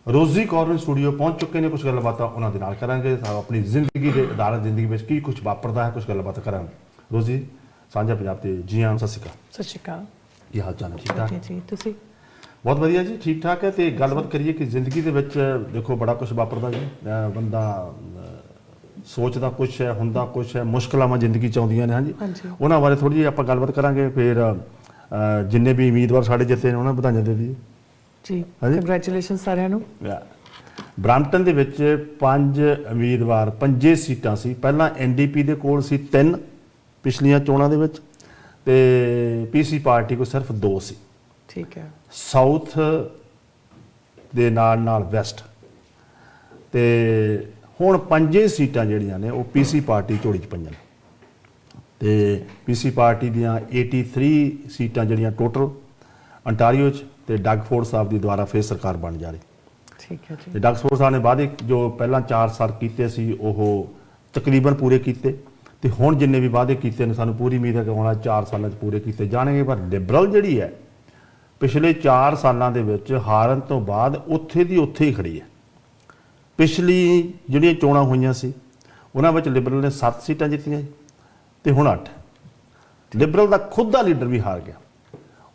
रोजी कौर स्टूडियो पहुंच चुके हैं, कुछ गलबात उन्होंने नाल करांगे, अपनी जिंदगी के आधारित जिंदगी में की कुछ वापरता है, कुछ गलबात करांगे। रोजी सांझा पंजाब ते जी हाँ, सत श्री अकाल। की हाल चाल है? ठीक ठाक जी, तुसी? बहुत वधिया जी, ठीक ठाक है। तो गलबात करिए कि जिंदगी के विच देखो बड़ा कुछ वापरता जी, बंदा सोचता कुछ है, हुंदा कुछ है, मुश्किलां जिंदगी च आउंदियां ने। हाँ जी, उन्होंने बारे थोड़ी जी आप गलबात करांगे, फिर जिन्ने भी उम्मीदवार साढ़े जिते ने उन्होंने बधाइयां दे दी जी। कंग्रेचुलेशन सारिਆਂ ਨੂੰ। ब्रांपटन ਦੇ ਵਿੱਚ 5 ਉਮੀਦਵਾਰ 5 ਸੀਟਾਂ ਸੀ। ਪਹਿਲਾਂ ਐਨਡੀਪੀ ਦੇ ਕੋਲ ਸੀ 3 ਪਿਛਲੀਆਂ ਚੋਣਾਂ ਦੇ ਵਿੱਚ, ਤੇ ਪੀਸੀ ਪਾਰਟੀ ਕੋਲ ਸਿਰਫ 2 ਸੀ। ਠੀਕ ਹੈ। ਸਾਊਥ ਦੇ ਨਾਲ ਵੈਸਟ, ਤੇ ਹੁਣ 5 ਸੀਟਾਂ ਜਿਹੜੀਆਂ ਨੇ ਉਹ ਪੀਸੀ ਪਾਰਟੀ ਝੋਲੀ 'ਚ ਪਈਆਂ ਨੇ, ਤੇ ਪੀਸੀ ਪਾਰਟੀ ਦੀਆਂ 83 ਸੀਟਾਂ ਜਿਹੜੀਆਂ ਟੋਟਲ ਅੰਟਾਰੀਓ 'ਚ, ਤੇ ਡਗ ਫੋਰਡ ਸਾਹਿਬ ਦੀ ਦੁਆਰਾ ਫਿਰ ਸਰਕਾਰ ਬਣ ਜਾ ਰਹੀ। ਠੀਕ ਹੈ ਜੀ। ਤੇ ਡਗ ਫੋਰਡ ਸਾਹਿਬ ਨੇ ਵਾਅਦੇ ਜੋ ਪਹਿਲਾਂ 4 ਸਾਲ ਕੀਤੇ ਸੀ ਉਹ ਤਕਰੀਬਨ ਪੂਰੇ ਕੀਤੇ, ਤੇ ਹੁਣ ਜਿੰਨੇ ਵੀ ਵਾਅਦੇ ਕੀਤੇ ਨੇ ਸਾਨੂੰ ਪੂਰੀ ਉਮੀਦ ਹੈ ਕਿ ਆਉਣ ਵਾਲੇ 4 ਸਾਲਾਂ 'ਚ ਪੂਰੇ ਕੀਤੇ ਜਾਣਗੇ। ਪਰ ਲਿਬਰਲ ਜਿਹੜੀ ਹੈ ਪਿਛਲੇ 4 ਸਾਲਾਂ ਦੇ ਵਿੱਚ ਹਾਰਨ ਤੋਂ ਬਾਅਦ ਉੱਥੇ ਦੀ ਉੱਥੇ ਹੀ ਖੜੀ ਹੈ। ਪਿਛਲੀ ਜਿਹੜੀਆਂ ਚੋਣਾਂ ਹੋਈਆਂ ਸੀ ਉਹਨਾਂ ਵਿੱਚ ਲਿਬਰਲ ਨੇ 7 ਸੀਟਾਂ ਜਿੱਤੀਆਂ ਤੇ ਹੁਣ 8। ਲਿਬਰਲ ਦਾ ਖੁਦ ਦਾ ਲੀਡਰ ਵੀ ਹਾਰ ਗਿਆ।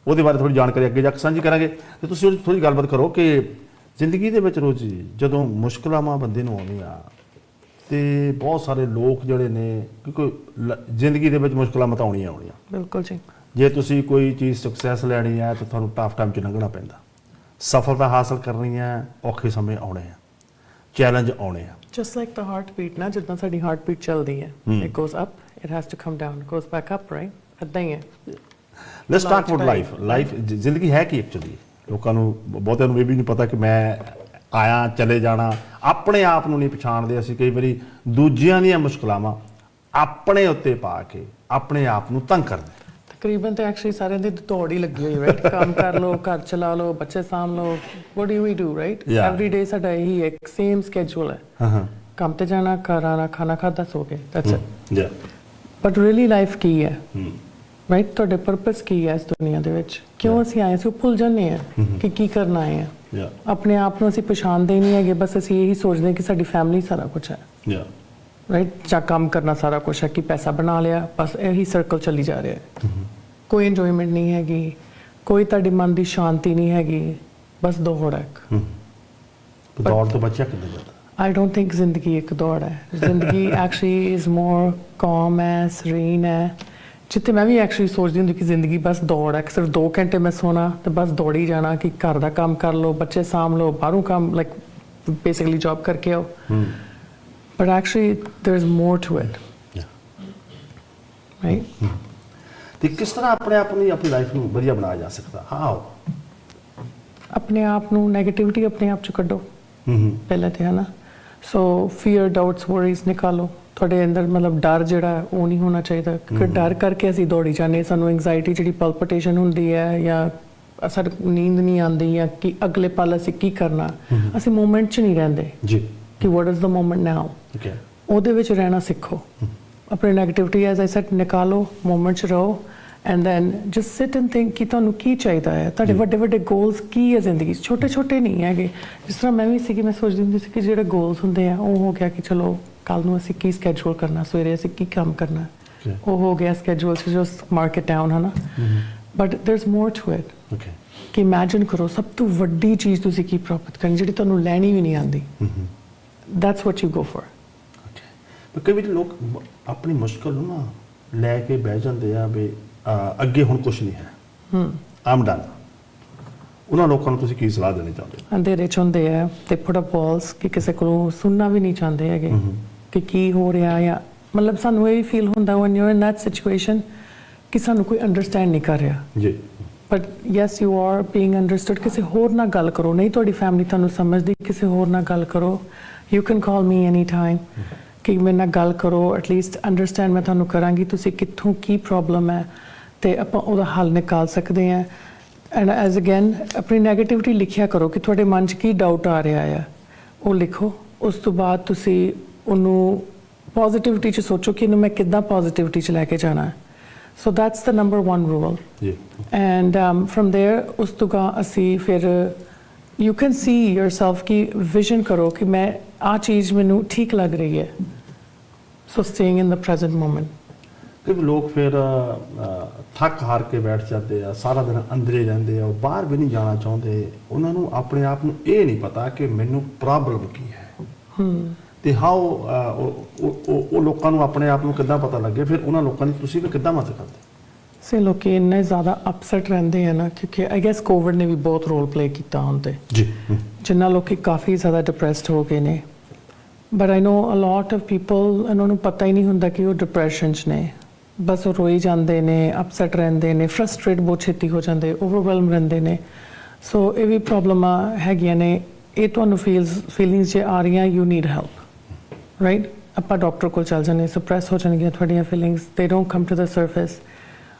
ਉਹਦੇ ਬਾਰੇ ਥੋੜੀ ਜਾਣਕਾਰੀ ਅੱਗੇ ਜਾ ਕੇ ਸਾਂਝੀ ਕਰਾਂਗੇ। ਤੇ ਤੁਸੀਂ ਥੋੜੀ ਗੱਲਬਾਤ ਕਰੋ ਕਿ ਜ਼ਿੰਦਗੀ ਦੇ ਵਿੱਚ ਰੋਜ਼ ਜਦੋਂ ਮੁਸ਼ਕਲਾਂ ਬੰਦੇ ਨੂੰ ਆਉਂਦੀਆਂ ਤੇ ਬਹੁਤ ਸਾਰੇ ਲੋਕ ਜਿਹੜੇ ਨੇ, ਕਿਉਂਕਿ ਜ਼ਿੰਦਗੀ ਦੇ ਵਿੱਚ ਮੁਸ਼ਕਲਾਂ ਤਾਂ ਆਉਣੀਆਂ। ਬਿਲਕੁਲ ਜੀ। ਜੇ ਤੁਸੀਂ ਕੋਈ ਚੀਜ਼ ਸਕਸੈਸ ਲੈਣੀ ਹੈ ਤਾਂ ਤੁਹਾਨੂੰ ਟਫ ਟਾਈਮ 'ਚ ਲੰਘਣਾ ਪੈਂਦਾ। ਸਫਲਤਾ ਹਾਸਲ ਕਰਨੀ ਹੈ, ਔਖੇ ਸਮੇਂ ਆਉਣੇ ਆ, ਚੈਲੰਜ ਆਉਣੇ ਆ। Just like the heart beat ਨਾ, ਜਿੱਦਾਂ ਸਾਡੀ ਹਾਰਟ ਬੀਟ ਚੱਲਦੀ ਹੈ, it goes up, it has to come down, goes back up, right? ਇੱਦਾਂ ਹੀ ਹੈ। Let's talk about life. ਜ਼ਿੰਦਗੀ ਹੈ ਕੀ ਐਕਚੁਅਲੀ? ਲੋਕਾਂ ਨੂੰ ਬਹੁਤਿਆਂ ਨੂੰ ਇਹ ਵੀ ਨਹੀਂ ਪਤਾ ਕਿ ਮੈਂ ਆਇਆ ਚਲੇ ਜਾਣਾ, ਆਪਣੇ ਆਪ ਨੂੰ ਨਹੀਂ ਪਛਾਣਦੇ ਅਸੀਂ। ਕਈ ਵਾਰੀ ਦੂਜਿਆਂ ਦੀਆਂ ਮੁਸ਼ਕਲਾਵਾਂ ਆਪਣੇ ਉੱਤੇ ਪਾ ਕੇ ਆਪਣੇ ਆਪ ਨੂੰ ਤੰਗ ਕਰਦੇ। ਤਕਰੀਬਨ ਤੇ ਐਕਚੁਅਲੀ ਸਾਰਿਆਂ ਦੀ ਦੌੜ ਹੀ ਲੱਗੀ ਹੋਈ, ਰਾਈਟ? ਕੰਮ ਕਰ ਲਓ, ਘਰ ਚਲਾ ਲਓ, ਬੱਚੇ ਸਾਂਭ ਲਓ, what do we do, right? Every day ਸਾਡਾ ਇਹੀ ਇੱਕ ਸੇਮ ਸਕੇਜੂਲ ਹੈ। ਕੰਮ ਤੇ ਜਾਣਾ, ਘਰ ਆਣਾ, ਖਾਣਾ ਖਾਧਾ, ਸੋ ਗਏ, that's it. But really life ਕੀ ਹੈ, ਰਾਈਟ? ਤੁਹਾਡੇ ਪਰਪਸ ਕੀ ਹੈ ਇਸ ਦੁਨੀਆ ਦੇ ਵਿੱਚ? ਕਿਉਂ ਅਸੀਂ ਆਏ ਸੀ? ਉਹ ਭੁੱਲ ਜਾਂਦੇ ਹਾਂ ਕਿ ਕੀ ਕਰਨ ਆਏ ਹਾਂ। ਆਪਣੇ ਆਪ ਨੂੰ ਅਸੀਂ ਪਛਾਣਦੇ ਹੀ ਨਹੀਂ ਹੈਗੇ। ਬਸ ਅਸੀਂ ਇਹੀ ਸੋਚਦੇ ਹਾਂ ਕਿ ਸਾਡੀ ਫੈਮਿਲੀ ਸਾਰਾ ਕੁਛ ਹੈ, ਰਾਈਟ? ਜਾਂ ਕੰਮ ਕਰਨਾ ਸਾਰਾ ਕੁਛ ਹੈ, ਕਿ ਪੈਸਾ ਬਣਾ ਲਿਆ, ਬਸ ਇਹੀ ਸਰਕਲ ਚੱਲੀ ਜਾ ਰਿਹਾ ਹੈ। ਕੋਈ ਇੰਜੋਇਮੈਂਟ ਨਹੀਂ ਹੈਗੀ, ਕੋਈ ਤੁਹਾਡੇ ਮਨ ਦੀ ਸ਼ਾਂਤੀ ਨਹੀਂ ਹੈਗੀ, ਬਸ ਦੌੜ ਹੈ। ਦੌੜ ਤੋਂ ਬੱਚਿਆ ਕਿੱਦਾਂ ਜਾਂਦਾ? I don't think ਜ਼ਿੰਦਗੀ ਇੱਕ ਦੌੜ ਹੈ। ਜ਼ਿੰਦਗੀ ਐਕਚੁਅਲੀ ਇਜ਼ ਮੋਰ ਕਾਮ ਹੈ, ਸਰੇਨ ਹੈ। ਜਿੱਥੇ ਮੈਂ ਵੀ ਐਕਚੁਅਲੀ ਸੋਚਦੀ ਹੁੰਦੀ ਕਿ ਜ਼ਿੰਦਗੀ ਬਸ ਦੌੜ ਹੈ, ਸਿਰਫ 2 ਘੰਟੇ ਮੈਂ ਸੋਣਾ ਤੇ ਬਸ ਦੌੜੀ ਜਾਣਾ, ਕਿ ਘਰ ਦਾ ਕੰਮ ਕਰ ਲਓ, ਬੱਚੇ ਸਾਂਭ ਲਓ, ਬਾਹਰੋਂ ਕੰਮ, ਲਾਈਕ ਬੇਸਿਕਲੀ ਜੌਬ ਕਰਕੇ ਆਓ। But actually there is more to it, right? ਤੇ ਕਿਸ ਤਰ੍ਹਾਂ ਆਪਣੇ ਆਪ ਨੂੰ ਆਪਣੀ ਲਾਈਫ ਨੂੰ ਵਧੀਆ ਬਣਾਇਆ ਜਾ ਸਕਦਾ? ਹਾਓ? ਆਪਣੇ ਆਪ ਨੂੰ ਨੈਗੇਟਿਵਿਟੀ ਆਪਣੇ ਆਪ ਚੋਂ ਕੱਢੋ ਪਹਿਲਾਂ ਤੇ, ਹੈ ਨਾ? ਸੋ ਫੀਅਰ, ਡਾਊਟਸ, ਵਰੀਜ਼ ਨਿਕਾਲੋ ਤੁਹਾਡੇ ਅੰਦਰ। ਮਤਲਬ ਡਰ ਜਿਹੜਾ ਉਹ ਨਹੀਂ ਹੋਣਾ ਚਾਹੀਦਾ, ਕਿਉਂਕਿ ਡਰ ਕਰਕੇ ਅਸੀਂ ਦੌੜੀ ਜਾਂਦੇ। ਸਾਨੂੰ ਐਂਗਜ਼ਾਇਟੀ ਜਿਹੜੀ ਪਲਪੀਟੇਸ਼ਨ ਹੁੰਦੀ ਹੈ, ਜਾਂ ਸਾਨੂੰ ਨੀਂਦ ਨਹੀਂ ਆਉਂਦੀ, ਜਾਂ ਕਿ ਅਗਲੇ ਪਲ ਅਸੀਂ ਕੀ ਕਰਨਾ, ਅਸੀਂ ਮੂਮੈਂਟ 'ਚ ਨਹੀਂ ਰਹਿੰਦੇ ਜੀ, ਕਿ ਵਾਟ ਇਜ਼ ਦ ਮੂਮੈਂਟ ਨਾਓ। ਉਹਦੇ ਵਿੱਚ ਰਹਿਣਾ ਸਿੱਖੋ। ਆਪਣੀ ਨੈਗੇਟਿਵਿਟੀ ਐਜ਼ ਆਈ ਸੈਡ ਨਿਕਾਲੋ, ਮੂਮੈਂਟ 'ਚ ਰਹੋ, and then just sit and think ਕਿ ਤੁਹਾਨੂੰ ਕੀ ਚਾਹੀਦਾ ਹੈ। ਤੁਹਾਡੇ ਵੱਡੇ ਵੱਡੇ ਗੋਲਸ ਕੀ ਹੈ ਜ਼ਿੰਦਗੀ 'ਚ? ਛੋਟੇ ਛੋਟੇ ਨਹੀਂ ਹੈਗੇ। ਜਿਸ ਤਰ੍ਹਾਂ ਮੈਂ ਵੀ ਸੀਗੀ, ਮੈਂ ਸੋਚਦੀ ਹੁੰਦੀ ਸੀ ਕਿ ਜਿਹੜੇ ਗੋਲਸ ਹੁੰਦੇ ਆ ਉਹ ਹੋ ਗਿਆ ਕਿ ਚਲੋ ਕੱਲ੍ਹ ਨੂੰ ਅਸੀਂ ਕੀ ਸਕੈਜੂਲ ਕਰਨਾ, ਸਵੇਰੇ ਅਸੀਂ ਕੀ ਕੰਮ ਕਰਨਾ, ਉਹ ਹੋ ਗਿਆ ਸਕੈਜੂਲ 'ਚ, ਜਸਟ ਮਾਰਕ ਇਟ ਡਾਊਨ, ਹੈ ਨਾ? But there is more to it. ਕਿ ਇਮੈਜਿਨ ਕਰੋ ਸਭ ਤੋਂ ਵੱਡੀ ਚੀਜ਼ ਤੁਸੀਂ ਕੀ ਪ੍ਰਾਪਤ ਕਰਨੀ, ਜਿਹੜੀ ਤੁਹਾਨੂੰ ਲੈਣੀ ਵੀ ਨਹੀਂ ਆਉਂਦੀ। That's what you go for. ਪਰ ਕਈ ਵਾਰ ਲੋਕ ਆਪਣੀ ਮੁਸ਼ਕਲ ਨੂੰ ਨਾ ਲੈ ਕੇ ਬਹਿ ਜਾਂਦੇ ਆ ਵੀ ਅੱਗੇ ਹੁਣ ਕੁਛ ਨਹੀਂ ਹੈ, ਆਮ ਡਨ। ਉਹਨਾਂ ਲੋਕਾਂ ਨੂੰ ਤੁਸੀਂ ਕੀ ਸਲਾਹ ਦੇਣੀ ਚਾਹੁੰਦੇ ਹੋ? ਅੰਧੇਰੇ 'ਚ ਹੁੰਦੇ ਆ ਤੇ ਪੁੱਟ ਅਪ ਵਾਲਸ, ਕਿ ਕਿਸੇ ਕੋਲੋਂ ਸੁਣਨਾ ਵੀ ਨਹੀਂ ਚਾਹੁੰਦੇ ਹੈਗੇ ਕਿ ਕੀ ਹੋ ਰਿਹਾ, ਜਾਂ ਮਤਲਬ ਸਾਨੂੰ ਇਹ ਵੀ ਫੀਲ ਹੁੰਦਾ one you are in that situation ਕਿ ਸਾਨੂੰ ਕੋਈ ਅੰਡਰਸਟੈਂਡ ਨਹੀਂ ਕਰ ਰਿਹਾ ਜੀ। But yes you are being understood. ਕਿਸੇ ਹੋਰ ਨਾਲ ਗੱਲ ਕਰੋ, ਨਹੀਂ ਤੁਹਾਡੀ ਫੈਮਿਲੀ ਤੁਹਾਨੂੰ ਸਮਝਦੀ, ਕਿਸੇ ਹੋਰ ਨਾਲ ਗੱਲ ਕਰੋ। You can call me any time, ਕਿ ਮੇਰੇ ਨਾਲ ਗੱਲ ਕਰੋ, ਐਟਲੀਸਟ ਅੰਡਰਸਟੈਂਡ ਮੈਂ ਤੁਹਾਨੂੰ ਕਰਾਂਗੀ ਤੁਸੀਂ ਕਿੱਥੋਂ ਕੀ ਪ੍ਰੋਬਲਮ ਹੈ, ਤੇ ਆਪਾਂ ਉਹਦਾ ਹੱਲ ਨਿਕਾਲ ਸਕਦੇ ਹਾਂ। ਐਂਡ ਐਜ਼ ਅਗੇਨ ਆਪਣੀ ਨੈਗੇਟਿਵਿਟੀ ਲਿਖਿਆ ਕਰੋ ਕਿ ਤੁਹਾਡੇ ਮਨ 'ਚ ਕੀ ਡਾਊਟ ਆ ਰਿਹਾ ਆ, ਉਹ ਲਿਖੋ। ਉਸ ਤੋਂ ਬਾਅਦ ਤੁਸੀਂ ਉਹਨੂੰ ਪੋਜ਼ਿਟਿਵਿਟੀ 'ਚ ਸੋਚੋ ਕਿ ਇਹਨੂੰ ਮੈਂ ਕਿੱਦਾਂ ਪੋਜ਼ਿਟਿਵਿਟੀ 'ਚ ਲੈ ਕੇ ਜਾਣਾ ਹੈ। So that's the number 1 rule. And from there ਉਸ ਤੋਂ ਗਾ ਅਸੀਂ ਫਿਰ you can see yourself कि vision करो कि मैं आ चीज़ मैनू ठीक लग रही है. So staying in the present moment. कि लोग फिर थक हार के बैठ जाते ਆ ਸਾਰਾ ਦਿਨ ਅੰਦਰੇ ਰਹਿੰਦੇ ਆ ਉਹ ਬਾਹਰ ਵੀ ਨਹੀਂ ਜਾਣਾ ਚਾਹੁੰਦੇ ਉਹਨਾਂ ਨੂੰ ਆਪਣੇ ਆਪ ਨੂੰ ਇਹ ਨਹੀਂ ਪਤਾ ਕਿ ਮੈਨੂੰ ਪ੍ਰੋਬਲਮ ਕੀ ਹੈ ਤੇ ਉਹ ਲੋਕਾਂ ਨੂੰ ਆਪਣੇ ਆਪ ਨੂੰ ਕਿੱਦਾਂ ਪਤਾ ਲੱਗੇ ਫਿਰ ਉਹਨਾਂ ਲੋਕਾਂ ਦੀ ਤੁਸੀਂ ਵੀ ਕਿੱਦਾਂ ਮਦਦ ਕਰਦੇ ਸੇ ਲੋਕੀ ਇੰਨੇ ਜ਼ਿਆਦਾ ਅਪਸੈਟ ਰਹਿੰਦੇ ਆ ਨਾ ਕਿਉਂਕਿ ਆਈ ਗੈਸ ਕੋਵਿਡ ਨੇ ਵੀ ਬਹੁਤ ਰੋਲ ਪਲੇ ਕੀਤਾ ਹੁਣ ਤੇ ਜੀ ਜਿੰਨਾ ਲੋਕੀ ਕਾਫੀ ਜ਼ਿਆਦਾ ਡਿਪਰੈਸਡ ਹੋ ਗਏ ਨੇ but I know a lot of people ਇਹਨਾਂ ਨੂੰ ਪਤਾ ਹੀ ਨਹੀਂ ਹੁੰਦਾ ਕਿ ਉਹ ਡਿਪਰੈਸ਼ਨ 'ਚ ਨੇ ਬਸ ਉਹ ਰੋਈ ਜਾਂਦੇ ਨੇ ਅਪਸੈਟ ਰਹਿੰਦੇ ਨੇ ਫਰਸਟ੍ਰੇਟ ਬਹੁਤ ਛੇਤੀ ਹੋ ਜਾਂਦੇ ਓਵਰਵੈਲਮ ਰਹਿੰਦੇ ਨੇ ਸੋ ਇਹ ਵੀ ਪ੍ਰੋਬਲਮਾਂ ਹੈਗੀਆਂ ਨੇ ਇਹ ਤੁਹਾਨੂੰ ਫੀਲਿੰਗਸ ਜੇ ਆ ਰਹੀਆਂ ਯੂ ਨੀਡ ਹੈਲਪ ਰਾਈਟ ਆਪਾਂ ਡਾਕਟਰ ਕੋਲ ਚੱਲ ਜਾਂਦੇ ਸਪਰੈਸ ਹੋ ਜਾਣਗੀਆਂ ਤੁਹਾਡੀਆਂ ਫੀਲਿੰਗਸ ਦੇ don't come to the surface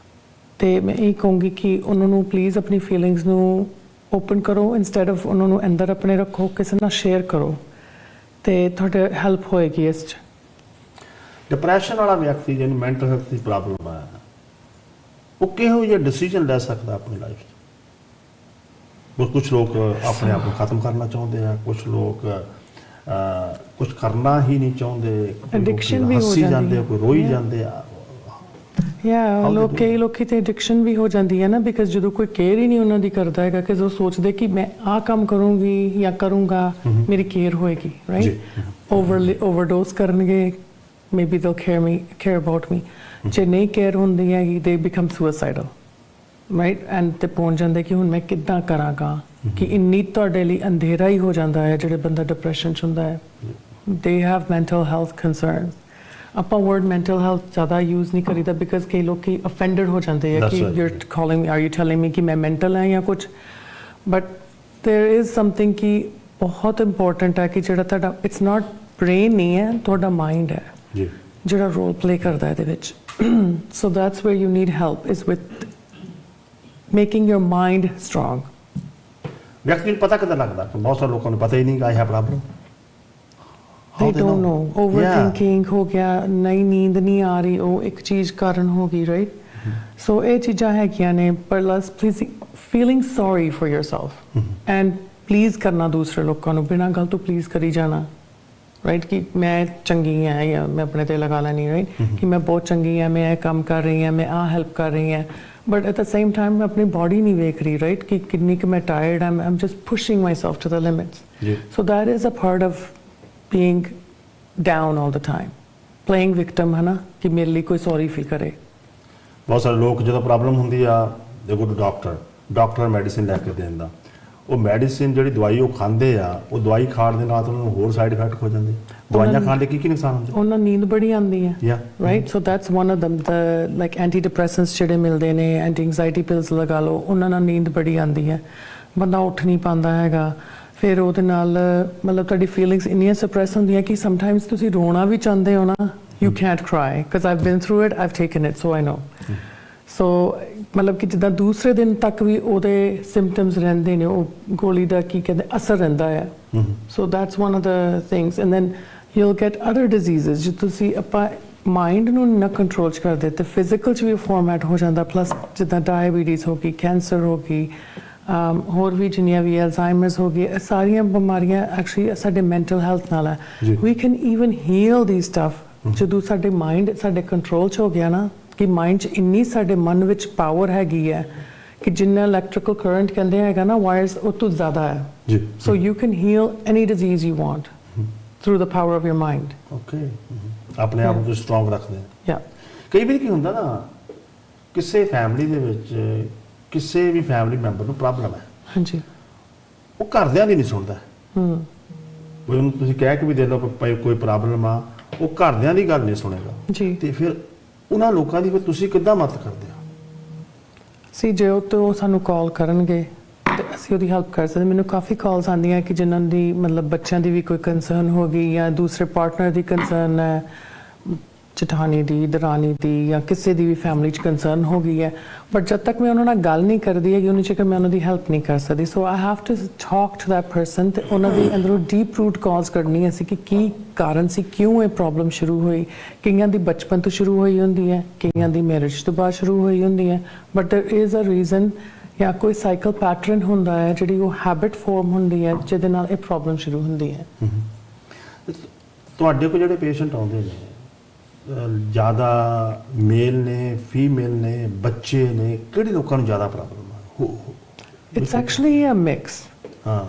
ਤੇ ਮੈਂ ਇਹ ਕਹੂੰਗੀ ਕਿ ਉਹਨਾਂ ਨੂੰ ਪਲੀਜ਼ ਆਪਣੀ ਫੀਲਿੰਗਸ ਨੂੰ ਓਪਨ ਕਰੋ ਇਨਸਟੈਡ ਆਫ ਉਹਨਾਂ ਨੂੰ ਅੰਦਰ ਆਪਣੇ ਰੱਖੋ ਕਿਸੇ ਨਾਲ ਸ਼ੇਅਰ ਕਰੋ ਤੇ ਤੁਹਾਡੇ ਹੈਲਪ ਹੋਏਗੀ ਇਸ 'ਚ ਡਿਪਰੈਸ਼ਨ ਵਾਲਾ ਵਿਅਕਤੀ ਜਿਹਨੂੰ ਮੈਂਟਲ ਹੈਲਥ ਦੀ ਪ੍ਰੋਬਲਮ ਆ ਉਹ ਕਿਹੋ ਜਿਹਾ ਡਿਸੀਜਨ ਲੈ ਸਕਦਾ ਆਪਣੀ ਲਾਈਫ 'ਚ ਕੁਝ ਲੋਕ ਆਪਣੇ ਆਪ ਨੂੰ ਖਤਮ ਕਰਨਾ ਚਾਹੁੰਦੇ ਆ ਕੁਝ ਲੋਕ ਕੁਝ ਕਰਨਾ ਹੀ ਨਹੀਂ ਚਾਹੁੰਦੇ ਐਡਿਕਸ਼ਨ ਵੀ ਹੋ ਜਾਂਦੇ ਆ ਕੋਈ ਰੋਈ ਜਾਂਦੇ ਆ ਕਈ ਲੋਕੀ ਤੇ ਐਡਿਕਸ਼ਨ ਵੀ ਹੋ ਜਾਂਦੀ ਹੈ ਨਾ ਬਿਕਾਜ਼ ਜਦੋਂ ਕੋਈ ਕੇਅਰ ਹੀ ਨਹੀਂ ਉਹਨਾਂ ਦੀ ਕਰਦਾ ਹੈਗਾ ਕਿ ਉਹ ਸੋਚਦੇ ਕਿ ਮੈਂ ਆਹ ਕੰਮ ਕਰੂੰਗੀ ਜਾਂ ਕਰੂੰਗਾ ਮੇਰੀ ਕੇਅਰ ਹੋਏਗੀ ਰਾਈਟ ਓਵਰਡੋਜ਼ ਕਰਨਗੇ maybe they'll care about me ਜੇ ਨਹੀਂ ਕੇਅਰ ਹੁੰਦੀ ਹੈਗੀ they become suicidal right and ਤੇ ਪਹੁੰਚ ਜਾਂਦੇ ਕਿ ਹੁਣ ਮੈਂ ਕਿੱਦਾਂ ਕਰਾਂਗਾ ਕਿ ਇੰਨੀ ਤੁਹਾਡੇ ਲਈ ਅੰਧੇਰਾ ਹੀ ਹੋ ਜਾਂਦਾ ਹੈ ਜਿਹੜੇ ਬੰਦਾ ਡਿਪਰੈਸ਼ਨ 'ਚ ਹੁੰਦਾ ਹੈ they have mental health concerns ਆਪਾਂ word mental health ਜ਼ਿਆਦਾ ਯੂਜ਼ ਨਹੀਂ ਕਰੀਦਾ ਬਿਕਾਜ਼ ਕਈ ਲੋਕੀ offended ਹੋ ਜਾਂਦੇ ਆ ਕਿ you're calling me are you telling me ਕਿ ਮੈਂ mental ਹਾਂ ਜਾਂ ਕੁਝ but there is something ਕਿ ਬਹੁਤ ਇੰਪੋਰਟੈਂਟ ਹੈ ਕਿ ਜਿਹੜਾ ਤੁਹਾਡਾ it's not brain ਨਹੀਂ ਹੈ ਤੁਹਾਡਾ mind ਹੈ ਜਿਹੜਾ ਰੋਲ ਪਲੇ ਕਰਦਾ ਇਹਦੇ ਵਿੱਚ so that's where you need help is with making your mind strong ਵਿਅਕਤੀ ਨੂੰ ਪਤਾ ਕਿੱਦਾਂ ਲੱਗਦਾ ਬਹੁਤ ਸਾਰੇ ਲੋਕਾਂ ਨੂੰ ਪਤਾ ਹੀ ਨਹੀਂ ਕਿ I have problem they don't know overthinking ਹੋ ਗਿਆ ਨਹੀਂ ਨੀਂਦ ਨਹੀਂ ਆ ਰਹੀ ਉਹ ਇੱਕ ਚੀਜ਼ ਕਾਰਨ ਹੋ ਗਈ ਰਾਈਟ ਸੋ ਇਹ ਚੀਜ਼ਾਂ ਹੈਗੀਆਂ ਨੇ plus please feeling sorry for yourself and please ਕਰਨਾ ਦੂਸਰੇ ਲੋਕਾਂ ਨੂੰ ਬਿਨਾਂ ਗੱਲ ਤੋਂ ਪਲੀਜ਼ ਕਰੀ ਜਾਣਾ ਰਾਈਟ ਕਿ ਮੈਂ ਚੰਗੀ ਹਾਂ ਜਾਂ ਮੈਂ ਆਪਣੇ ਤੇ ਲਗਾ ਲੈਣੀ ਰਾਈਟ ਕਿ ਮੈਂ ਬਹੁਤ ਚੰਗੀ ਹਾਂ ਮੈਂ ਇਹ ਕੰਮ ਕਰ ਰਹੀ ਹਾਂ ਮੈਂ ਆਹ ਹੈਲਪ ਕਰ ਰਹੀ ਹਾਂ but at the same time ਮੈਂ ਆਪਣੀ ਬਾਡੀ ਨਹੀਂ ਵੇਖ ਰਹੀ ਰਾਈਟ ਕਿ ਕਿੰਨੀ ਕੁ ਮੈਂ tired am just pushing myself to the limits so that is a part of being down all the time playing victim ਹੈ ਨਾ ਕਿ ਮੇਰੇ ਲਈ ਕੋਈ ਸੌਰੀ ਫੀਲ ਕਰੇ ਬਹੁਤ ਸਾਰੇ ਲੋਕ ਜਦੋਂ ਪ੍ਰੋਬਲਮ ਹੁੰਦੀ ਆ ਦੇ ਗੋ ਟੂ ਡਾਕਟਰ ਮੈਡੀਸਿਨ ਲੈ ਕੇ ਦਿੰਦਾ ਉਹ ਮੈਡੀਸਿਨ ਜਿਹੜੀ ਦਵਾਈ ਉਹ ਖਾਂਦੇ ਆ ਉਹ ਦਵਾਈ ਖਾਣ ਦੇ ਨਾਲ ਉਹਨਾਂ ਨੂੰ ਹੋਰ ਸਾਈਡ ਇਫੈਕਟ ਹੋ ਜਾਂਦੇ ਦਵਾਈਆਂ ਖਾਣ ਦੇ ਕੀ ਨੁਕਸਾਨ ਹੁੰਦੇ ਉਹਨਾਂ ਨੀਂਦ ਬੜੀ ਆਉਂਦੀ ਹੈ right so that's one of them the like antidepressants ਜਿਹੜੇ ਮਿਲਦੇ ਨੇ ਐਂਟੀ ਐਂਗਜ਼ਾਇਟੀ ਪਿਲਸ ਲਗਾ ਲਓ ਉਹਨਾਂ ਨਾਲ ਨੀਂਦ ਬੜੀ ਆਉਂਦੀ ਹੈ ਬੰਦਾ ਉੱਠ ਨਹੀਂ ਪਾਉਂਦਾ ਹੈਗਾ ਫਿਰ ਉਹਦੇ ਨਾਲ ਮਤਲਬ ਤੁਹਾਡੀ ਫੀਲਿੰਗਸ ਇੰਨੀਆਂ ਸਪਰੈਸ ਹੁੰਦੀਆਂ ਕਿ ਸਮਟਾਈਮਸ ਤੁਸੀਂ ਰੋਣਾ ਵੀ ਚਾਹੁੰਦੇ ਹੋ ਨਾ you can't cry because I've been through it I've taken it so I know so ਮਤਲਬ ਕਿ ਜਿੱਦਾਂ ਦੂਸਰੇ ਦਿਨ ਤੱਕ ਵੀ ਉਹਦੇ ਸਿੰਪਟਮਸ ਰਹਿੰਦੇ ਨੇ ਉਹ ਗੋਲੀ ਦਾ ਕੀ ਕਹਿੰਦੇ ਅਸਰ ਰਹਿੰਦਾ ਹੈ so that's one of the things and then you'll get other diseases ਜੇ ਤੁਸੀਂ ਆਪਾਂ ਮਾਈਂਡ ਨੂੰ ਨਾ ਕੰਟਰੋਲ 'ਚ ਕਰਦੇ ਤੇ ਫਿਜ਼ੀਕਲ 'ਚ ਵੀ ਫਾਰਮੈਟ ਹੋ ਜਾਂਦਾ ਪਲੱਸ ਜਿੱਦਾਂ ਡਾਇਬੀਟੀਜ਼ ਹੋ ਗਈ ਕੈਂਸਰ ਹੋ ਗਈ ਹੋਰ ਵੀ ਜਿੰਨੀਆਂ ਵੀ ਅਲਜ਼ਾਈਮਰਸ ਹੋ ਗਈ ਸਾਰੀਆਂ ਬਿਮਾਰੀਆਂ ਐਕਚੁਅਲੀ ਸਾਡੇ ਮੈਂਟਲ ਹੈਲਥ ਨਾਲ ਹੈ ਵੀ can even heel the stuff ਜਦੋਂ ਸਾਡੇ ਮਾਈਂਡ ਸਾਡੇ ਕੰਟਰੋਲ 'ਚ ਹੋ ਗਿਆ ਨਾ ਕਿ ਮਾਈਂਡ 'ਚ ਇੰਨੀ ਸਾਡੇ ਮਨ ਵਿੱਚ ਪਾਵਰ ਹੈਗੀ ਹੈ ਕਿ ਜਿੰਨਾ ਇਲੈਕਟ੍ਰੀਕਲ ਕਰੰਟ ਕਹਿੰਦੇ ਹੈਗਾ ਨਾ ਵਾਇਰਸ ਉਹ ਤੋਂ ਜ਼ਿਆਦਾ ਹੈ so you can heal any disease you want through the power of your mind okay ਆਪਣੇ ਆਪ ਨੂੰ ਸਟਰੋਂਗ ਰੱਖਦੇ ਆ ਕਈ ਵਾਰ ਕੀ ਹੁੰਦਾ ਨਾ ਕਿਸੇ ਫੈਮਿਲੀ ਦੇ ਵਿੱਚ ਕਿਸੇ ਵੀ ਫੈਮਿਲੀ ਮੈਂਬਰ ਨੂੰ ਪ੍ਰੋਬਲਮ ਹੈ ਹਾਂਜੀ ਉਹ ਘਰਦਿਆਂ ਦੀ ਨਹੀਂ ਸੁਣਦਾ ਉਹਨੂੰ ਤੁਸੀਂ ਕਹਿ ਕੇ ਵੀ ਦੇ ਲਓ ਕੋਈ ਪ੍ਰੋਬਲਮ ਆ ਉਹ ਘਰਦਿਆਂ ਦੀ ਗੱਲ ਨਹੀਂ ਸੁਣੇਗਾ ਜੀ ਤੇ ਫਿਰ ਉਹਨਾਂ ਲੋਕਾਂ ਦੀ ਫਿਰ ਤੁਸੀਂ ਕਿੱਦਾਂ ਮਦਦ ਕਰਦੇ ਹੋ ਸੀ ਜੇ ਉਹ ਸਾਨੂੰ ਕਾਲ ਕਰਨਗੇ ਤੇ ਅਸੀਂ ਉਹਦੀ ਹੈਲਪ ਕਰ ਸਕਦੇ ਮੈਨੂੰ ਕਾਫੀ ਕਾਲਸ ਆਉਂਦੀਆਂ ਕਿ ਜਿਨ੍ਹਾਂ ਦੀ ਮਤਲਬ ਬੱਚਿਆਂ ਦੀ ਵੀ ਕੋਈ ਕੰਸਰਨ ਹੋ ਗਈ ਜਾਂ ਦੂਸਰੇ ਪਾਰਟਨਰ ਦੀ ਕੰਸਰਨ ਹੈ ਜਠਾਣੀ ਦੀ ਦਰਾਣੀ ਦੀ ਜਾਂ ਕਿਸੇ ਦੀ ਵੀ ਫੈਮਿਲੀ 'ਚ ਕੰਸਰਨ ਹੋ ਗਈ ਹੈ ਬਟ ਜਦ ਤੱਕ ਮੈਂ ਉਹਨਾਂ ਨਾਲ ਗੱਲ ਨਹੀਂ ਕਰਦੀ ਹੈਗੀ ਉਹਨੂੰ ਚਿਕਰ ਮੈਂ ਉਹਨਾਂ ਦੀ ਹੈਲਪ ਨਹੀਂ ਕਰ ਸਕਦੀ so I have to talk to that person ਤੇ ਉਹਨਾਂ ਦੀ ਅੰਦਰੋਂ ਡੀਪ ਰੂਟ ਕਾਜ਼ ਕੱਢਣੀ ਸੀ ਕਿ ਕੀ ਕਾਰਨ ਸੀ ਕਿਉਂ ਇਹ ਪ੍ਰੋਬਲਮ ਸ਼ੁਰੂ ਹੋਈ ਕਈਆਂ ਦੀ ਬਚਪਨ ਤੋਂ ਸ਼ੁਰੂ ਹੋਈ ਹੁੰਦੀ ਹੈ ਕਈਆਂ ਦੀ ਮੈਰਿਜ ਤੋਂ ਬਾਅਦ ਸ਼ੁਰੂ ਹੋਈ ਹੁੰਦੀ ਹੈ but there is a reason ਜਾਂ ਕੋਈ ਸਾਈਕਲ ਪੈਟਰਨ ਹੁੰਦਾ ਹੈ ਜਿਹੜੀ ਉਹ ਹੈਬਿਟ ਫਾਰਮ ਹੁੰਦੀ ਹੈ ਜਿਹਦੇ ਨਾਲ ਇਹ ਪ੍ਰੋਬਲਮ ਸ਼ੁਰੂ ਹੁੰਦੀ ਹੈ। ਤੁਹਾਡੇ ਕੋਲ ਜਿਹੜੇ ਪੇਸ਼ੈਂਟ ਆਉਂਦੇ ਨੇ ਜ਼ਿਆਦਾ ਮੇਲ ਨੇ, ਫੀਮੇਲ ਨੇ, ਬੱਚੇ ਨੇ, ਕਿਹੜੇ ਲੋਕਾਂ ਨੂੰ ਜ਼ਿਆਦਾ ਪ੍ਰੋਬਲਮ ਆ? It's actually a mix. ਹਾਂ,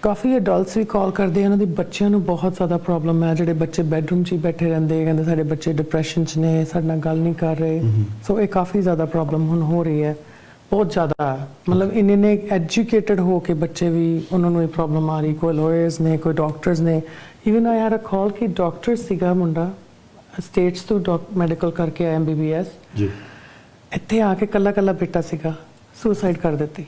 ਕਾਫੀ ਅਡਲਟਸ ਵੀ ਕਾਲ ਕਰਦੇ ਆ, ਉਹਨਾਂ ਦੇ ਬੱਚਿਆਂ ਨੂੰ ਬਹੁਤ ਜ਼ਿਆਦਾ ਪ੍ਰੋਬਲਮ ਹੈ। ਜਿਹੜੇ ਬੱਚੇ ਬੈਡਰੂਮ 'ਚ ਹੀ ਬੈਠੇ ਰਹਿੰਦੇ, ਕਹਿੰਦੇ ਸਾਡੇ ਬੱਚੇ ਡਿਪਰੈਸ਼ਨ 'ਚ ਨੇ, ਸਾਡੇ ਨਾਲ ਗੱਲ ਨਹੀਂ ਕਰ ਰਹੇ। ਸੋ ਇਹ ਕਾਫੀ ਜ਼ਿਆਦਾ ਪ੍ਰੋਬਲਮ ਹੁਣ ਹੋ ਰਹੀ ਹੈ, ਬਹੁਤ ਜ਼ਿਆਦਾ। ਮਤਲਬ ਇੰਨੇ ਐਜੂਕੇਟਡ ਹੋ ਕੇ ਬੱਚੇ ਵੀ ਉਹਨਾਂ ਨੂੰ ਇਹ ਪ੍ਰੋਬਲਮ ਆ ਰਹੀ। ਕੋਈ ਲਾਇਰਸ ਨੇ, ਕੋਈ ਡਾਕਟਰਸ ਨੇ। ਈਵਨ ਆਈ ਹੈਡ ਅ ਕਾਲ ਕਿ ਡਾਕਟਰ ਸੀਗਾ ਮੁੰਡਾ, ਸਟੇਟਸ ਤੋਂ ਮੈਡੀਕਲ ਕਰਕੇ ਆਇਆ MBBS ਜੀ, ਇੱਥੇ ਆ ਕੇ ਕੱਲਾ ਬੇਟਾ ਸੀਗਾ, ਸੁਸਾਈਡ ਕਰ ਦਿੱਤੀ।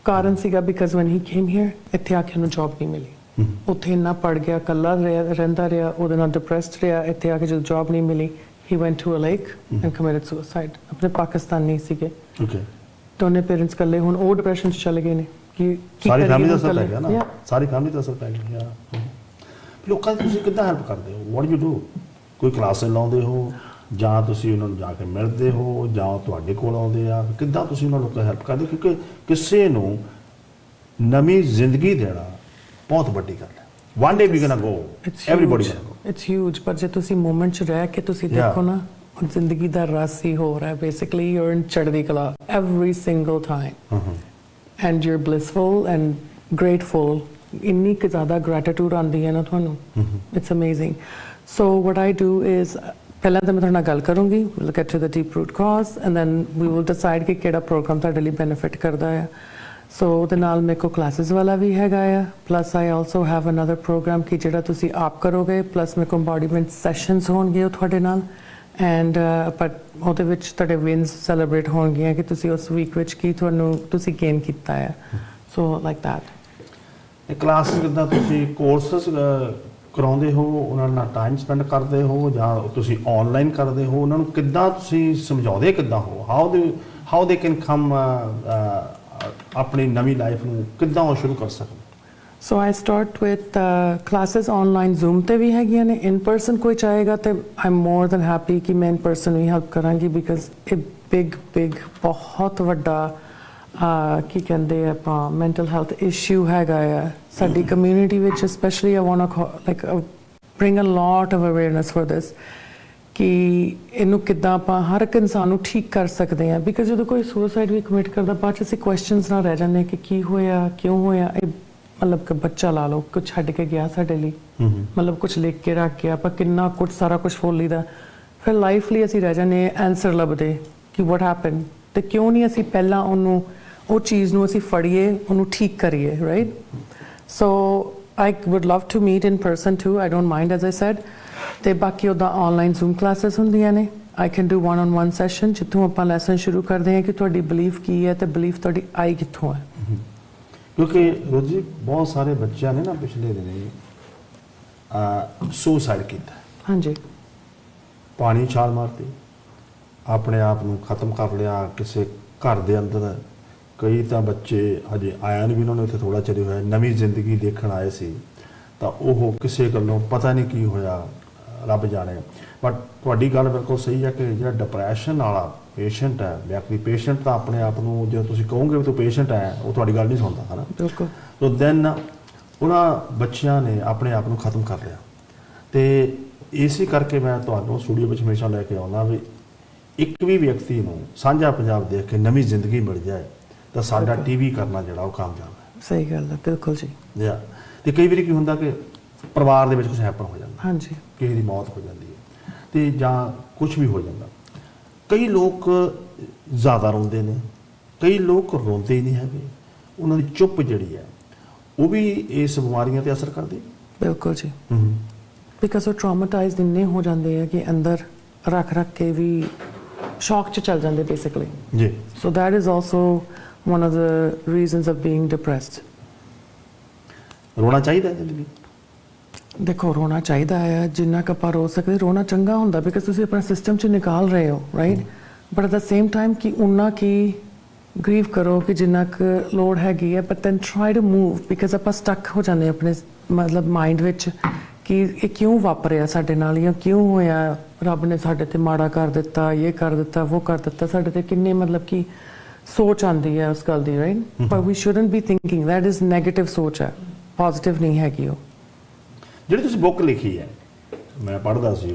ਕਾਰਨ ਸੀਗਾ because when he came here, ਇੱਥੇ ਆ ਕੇ ਉਹਨੂੰ ਜੌਬ ਨਹੀਂ ਮਿਲੀ। ਉੱਥੇ ਇੰਨਾ ਪੜ ਗਿਆ, ਕੱਲਾ ਰਹਿੰਦਾ ਰਿਹਾ, ਉਹਦੇ ਨਾਲ ਡਿਪਰੈਸਡ ਰਿਹਾ। ਇੱਥੇ ਆ ਕੇ ਜਦੋਂ ਜੌਬ ਨਹੀਂ ਮਿਲੀ, he went to a lake and committed suicide. ਆਪਣੇ ਪਾਕਿਸਤਾਨੀ ਸੀਗੇ, ਦੋਨੇ ਪੇਰੈਂਟਸ ਇਕੱਲੇ। ਹੁਣ ਉਹ ਡਿਪਰੈਸ਼ਨ 'ਚ ਚਲੇ ਗਏ ਨੇ ਕਿ ਸਾਰੀ ਫੈਮਿਲੀ ਦਾ ਅਸਰ ਪੈ ਗਿਆ ਨਾ, ਸਾਰੀ ਫੈਮਿਲੀ ਦਾ ਅਸਰ ਪੈ ਗਿਆ। ਲੋਕਾਂ ਦੀ ਤੁਸੀਂ ਕਿੱਦਾਂ ਹੈਲਪ ਕਰਦੇ ਹੋ? What you do? ਕੋਈ ਕਲਾਸ ਲਾਉਂਦੇ ਹੋ ਜਾਂ ਤੁਸੀਂ ਉਹਨਾਂ ਨੂੰ ਜਾ ਕੇ ਮਿਲਦੇ ਹੋ ਜਾਂ ਤੁਹਾਡੇ ਕੋਲ ਆਉਂਦੇ ਆ? ਕਿੱਦਾਂ ਤੁਸੀਂ ਉਹਨਾਂ ਲੋਕਾਂ ਦੀ ਹੈਲਪ ਕਰਦੇ? ਕਿਉਂਕਿ ਕਿਸੇ ਨੂੰ ਨਵੀਂ ਜ਼ਿੰਦਗੀ ਦੇਣਾ ਬਹੁਤ ਵੱਡੀ ਗੱਲ ਹੈ। One day we gonna go, everybody gonna go. It's huge. ਪਰ ਜੇ ਤੁਸੀਂ ਮੂਮੈਂਟ 'ਚ ਰਹਿ ਕੇ ਤੁਸੀਂ ਦੇਖੋ ਨਾ, ਜ਼ਿੰਦਗੀ ਦਾ ਰਸ ਹੀ ਹੋ ਰਿਹਾ। ਬੇਸਿਕਲੀ ਯੂ ਆਰ ਇਨ ਚੜ੍ਹਦੀ ਕਲਾ every single time and you are blissful and grateful. ਇੰਨੀ ਕੁ ਜ਼ਿਆਦਾ ਗ੍ਰੈਟੀਟਿਊਡ ਆਉਂਦੀ ਹੈ ਨਾ ਤੁਹਾਨੂੰ, it's amazing. So what I do is, ਪਹਿਲਾਂ ਤਾਂ ਮੈਂ ਤੁਹਾਡੇ ਨਾਲ ਗੱਲ ਕਰੂੰਗੀ, will get to the deep root cause and then we will decide ਕਿ ਕਿਹੜਾ ਪ੍ਰੋਗਰਾਮ ਤੁਹਾਡੇ ਲਈ ਬੈਨੀਫਿਟ ਕਰਦਾ ਆ। ਸੋ ਉਹਦੇ ਨਾਲ ਮੇਰੇ ਕੋਲ ਕਲਾਸਿਸ ਵਾਲਾ ਵੀ ਹੈਗਾ ਆ, plus I also have another programme ਕਿ ਜਿਹੜਾ ਤੁਸੀਂ ਆਪ ਕਰੋਗੇ, ਪਲੱਸ ਮੇਰੇ ਕੋਲ ਇੰਬੋਡੀਮੈਂਟ ਸੈਸ਼ਨਸ ਹੋਣਗੇ ਉਹ ਤੁਹਾਡੇ ਨਾਲ। ਐਂਡ ਬਟ ਉਹਦੇ ਵਿੱਚ ਤੁਹਾਡੇ ਵਿਨਸ ਸੈਲੀਬ੍ਰੇਟ ਹੋਣਗੀਆਂ ਕਿ ਤੁਸੀਂ ਉਸ ਵੀਕ ਵਿੱਚ ਕੀ ਤੁਸੀਂ ਗੇਨ ਕੀਤਾ ਆ। So like that. ਇਹ ਕਲਾਸ ਕਿੱਦਾਂ ਤੁਸੀਂ ਕੋਰਸਸ ਕਰਾਉਂਦੇ ਹੋ, ਉਹਨਾਂ ਨਾਲ ਟਾਈਮ ਸਪੈਂਡ ਕਰਦੇ ਹੋ ਜਾਂ ਤੁਸੀਂ ਆਨਲਾਈਨ ਕਰਦੇ ਹੋ? ਉਹਨਾਂ ਨੂੰ ਕਿੱਦਾਂ ਤੁਸੀਂ ਸਮਝਾਉਂਦੇ ਕਿੱਦਾਂ ਹੋ? ਹਾਊ ਦੇ ਕੈਨ ਕਮ ਆਪਣੀ ਨਵੀਂ ਲਾਈਫ ਨੂੰ ਕਿੱਦਾਂ ਉਹ ਸ਼ੁਰੂ ਕਰ ਸਕਦੇ? So I start with classes online Zoom ਤੇ ਵੀ ਹੈਗੀਆਂ ਨੇ। ਇਨ ਪਰਸਨ ਕੋਈ ਚਾਹੇਗਾ ਤੇ I am more than happy ਕਿ ਮੈਂ ਇਨ ਪਰਸਨ ਵੀ ਹੈਲਪ ਕਰਾਂਗੀ ਬਿਕਾਜ਼ ਇਹ ਬਿਗ ਬਹੁਤ ਵੱਡਾ ਕੀ ਕਹਿੰਦੇ ਆਪਾਂ ਮੈਂਟਲ ਹੈਲਥ ਇਸ਼ੂ ਹੈਗਾ ਆ ਸਾਡੀ ਕਮਿਊਨਿਟੀ ਵਿੱਚ। Specially I want to like bring a lot of awareness for this ਕਿ ਇਹਨੂੰ ਕਿੱਦਾਂ ਆਪਾਂ ਹਰ ਇੱਕ ਇਨਸਾਨ ਨੂੰ ਠੀਕ ਕਰ ਸਕਦੇ ਹਾਂ। ਬਿਕਾਜ਼ ਜਦੋਂ ਕੋਈ ਸੁਸਾਈਡ ਵੀ ਕਮਿਟ ਕਰਦਾ, ਬਾਅਦ 'ਚ ਅਸੀਂ ਕੁਐਸਚਨਸ ਨਾਲ ਰਹਿ ਜਾਂਦੇ ਕਿ ਕੀ ਹੋਇਆ, ਕਿਉਂ ਹੋਇਆ। ਇਹ ਮਤਲਬ ਕਿ ਬੱਚਾ ਲਾ ਲਓ, ਕੁਛ ਛੱਡ ਕੇ ਗਿਆ ਸਾਡੇ ਲਈ, ਮਤਲਬ ਕੁਛ ਲਿਖ ਕੇ ਰੱਖ ਗਿਆ, ਆਪਾਂ ਕਿੰਨਾ ਕੁਛ ਸਾਰਾ ਕੁਛ ਫੋਲੀ ਦਾ। ਫਿਰ ਲਾਈਫ ਲਈ ਅਸੀਂ ਰਹਿ ਜਾਂਦੇ ਆਨਸਰ ਲੱਭਦੇ ਕਿ ਵਾਟ ਹੈਪਨ, ਤੇ ਕਿਉਂ ਨਹੀਂ ਅਸੀਂ ਪਹਿਲਾਂ ਉਹਨੂੰ ਉਹ ਚੀਜ਼ ਨੂੰ ਅਸੀਂ ਫੜੀਏ, ਉਹਨੂੰ ਠੀਕ ਕਰੀਏ, right? So I would love to meet in person too, I don't mind as I said. ਤੇ ਬਾਕੀ ਉਹਦਾ ਆਨਲਾਈਨ ਜ਼ੂਮ ਕਲਾਸਿਸ ਹੁੰਦੀਆਂ ਨੇ। ਆਈ ਕੈਨ ਡੂ 1-on-1 ਸੈਸ਼ਨ ਜਿੱਥੋਂ ਆਪਾਂ ਲੈਸਨ ਸ਼ੁਰੂ ਕਰਦੇ ਹਾਂ ਕਿ ਤੁਹਾਡੀ ਬਲੀਫ ਕੀ ਹੈ ਤੇ ਬਲੀਫ ਤੁਹਾਡੀ ਆਈ ਕਿੱਥੋਂ ਹੈ। ਕਿਉਂਕਿ ਰੋਜੀ ਬਹੁਤ ਸਾਰੇ ਬੱਚਿਆਂ ਨੇ ਨਾ ਪਿਛਲੇ ਦਿਨੀ ਸੁਸਾਈਡ ਕੀਤਾ। ਹਾਂਜੀ, ਪਾਣੀ ਛਾਲ ਮਾਰਤੀ, ਆਪਣੇ ਆਪ ਨੂੰ ਖਤਮ ਕਰ ਲਿਆ ਕਿਸੇ ਘਰ ਦੇ ਅੰਦਰ। ਕਈ ਤਾਂ ਬੱਚੇ ਹਜੇ ਆਇਆ ਨਹੀਂ ਵੀ ਉਹਨਾਂ ਨੇ ਉੱਥੇ ਥੋੜ੍ਹਾ ਚਿਰ ਹੋਇਆ, ਨਵੀਂ ਜ਼ਿੰਦਗੀ ਦੇਖਣ ਆਏ ਸੀ ਤਾਂ ਉਹ ਕਿਸੇ ਗੱਲੋਂ ਪਤਾ ਨਹੀਂ ਕੀ ਹੋਇਆ, ਰੱਬ ਜਾਣੇ। ਬਟ ਤੁਹਾਡੀ ਗੱਲ ਬਿਲਕੁਲ ਸਹੀ ਹੈ ਕਿ ਜਿਹੜਾ ਡਿਪਰੈਸ਼ਨ ਵਾਲਾ ਪੇਸ਼ੈਂਟ ਹੈ, ਵਿਅਕਤੀ ਪੇਸ਼ੈਂਟ ਤਾਂ ਆਪਣੇ ਆਪ ਨੂੰ ਜਦੋਂ ਤੁਸੀਂ ਕਹੋਗੇ ਵੀ ਤੂੰ ਪੇਸ਼ੈਂਟ ਹੈ, ਉਹ ਤੁਹਾਡੀ ਗੱਲ ਨਹੀਂ ਸੁਣਦਾ, ਹੈ ਨਾ? ਬਿਲਕੁਲ। ਸੋ ਦੈਨ ਉਹਨਾਂ ਬੱਚਿਆਂ ਨੇ ਆਪਣੇ ਆਪ ਨੂੰ ਖਤਮ ਕਰ ਲਿਆ। ਅਤੇ ਇਸੇ ਕਰਕੇ ਮੈਂ ਤੁਹਾਨੂੰ ਸਟੂਡੀਓ ਵਿੱਚ ਹਮੇਸ਼ਾ ਲੈ ਕੇ ਆਉਂਦਾ ਵੀ ਇੱਕ ਵੀ ਵਿਅਕਤੀ ਨੂੰ ਸਾਂਝਾ ਪੰਜਾਬ ਦੇਖ ਕੇ ਨਵੀਂ ਜ਼ਿੰਦਗੀ ਮਿਲ ਜਾਏ ਤਾਂ ਸਾਡਾ TV ਕਰਨਾ ਜਿਹੜਾ ਉਹ ਕਾਮਯਾਬ ਹੈ। ਸਹੀ ਗੱਲ ਹੈ, ਬਿਲਕੁਲ ਜੀ। ਅਤੇ ਕਈ ਵਾਰੀ ਕੀ ਹੁੰਦਾ ਕਿ ਪਰਿਵਾਰ ਦੇ ਵਿੱਚ ਕੁਛ ਹੈਪਨ ਹੋ ਜਾਂਦਾ, ਹਾਂਜੀ, ਕਿਸੇ ਦੀ ਮੌਤ ਹੋ ਜਾਂਦੀ ਹੈ ਅਤੇ ਜਾਂ ਕੁਛ ਵੀ ਹੋ ਜਾਂਦਾ। ਕਈ ਲੋਕ ਜ਼ਿਆਦਾ ਰੋਂਦੇ ਨੇ, ਕਈ ਲੋਕ ਰੋਂਦੇ ਹੀ ਨਹੀਂ ਹੈਗੇ। ਉਹਨਾਂ ਦੀ ਚੁੱਪ ਜਿਹੜੀ ਹੈ ਉਹ ਵੀ ਇਸ ਬਿਮਾਰੀਆਂ 'ਤੇ ਅਸਰ ਕਰਦੀ। ਬਿਲਕੁਲ ਜੀ। ਬਿਕਾਜ਼ ਉਹ ਟਰਾਮਾਟਾਈਜ਼ਡ ਇੰਨੇ ਹੋ ਜਾਂਦੇ ਆ ਕਿ ਅੰਦਰ ਰੱਖ ਕੇ ਵੀ ਸ਼ੌਕ 'ਚ ਚੱਲ ਜਾਂਦੇ ਬੇਸਿਕਲੀ ਜੀ। ਸੋ that is also one of the reasons of being depressed. ਰੋਣਾ ਚਾਹੀਦਾ ਹੈ ਜ਼ਿੰਦਗੀ? ਦੇਖੋ, ਰੋਣਾ ਚਾਹੀਦਾ ਹੈ ਜਿੰਨਾ ਕੁ ਆਪਾਂ ਰੋ ਸਕਦੇ। ਰੋਣਾ ਚੰਗਾ ਹੁੰਦਾ ਬਿਕਾਜ਼ ਤੁਸੀਂ ਆਪਣਾ ਸਿਸਟਮ 'ਚ ਨਿਕਾਲ ਰਹੇ ਹੋ, right? But at the same time ਕਿ ਉਨਾ ਕੀ ਗਰੀਵ ਕਰੋ ਕਿ ਜਿੰਨਾ ਕੁ ਲੋੜ ਹੈਗੀ ਹੈ, but then try to move because ਆਪਾਂ ਸਟਕ ਹੋ ਜਾਂਦੇ ਆਪਣੇ ਮਤਲਬ ਮਾਈਂਡ ਵਿੱਚ ਕਿ ਇਹ ਕਿਉਂ ਵਾਪਰਿਆ ਸਾਡੇ ਨਾਲ, ਜਾਂ ਕਿਉਂ ਹੋਇਆ, ਰੱਬ ਨੇ ਸਾਡੇ 'ਤੇ ਮਾੜਾ ਕਰ ਦਿੱਤਾ, ਇਹ ਕਰ ਦਿੱਤਾ, ਉਹ ਕਰ ਦਿੱਤਾ। ਸਾਡੇ 'ਤੇ ਕਿੰਨੇ ਮਤਲਬ ਕਿ ਸੋਚ ਆਉਂਦੀ ਹੈ ਉਸ ਗੱਲ ਦੀ, right? But we shouldn't be thinking that is negative ਸੋਚ ਹੈ, ਪੋਜ਼ਿਟਿਵ ਨਹੀਂ ਹੈਗੀ ਉਹ। ਜਿਹੜੀ ਤੁਸੀਂ ਬੁੱਕ ਲਿਖੀ ਹੈ, ਮੈਂ ਪੜ੍ਹਦਾ ਸੀ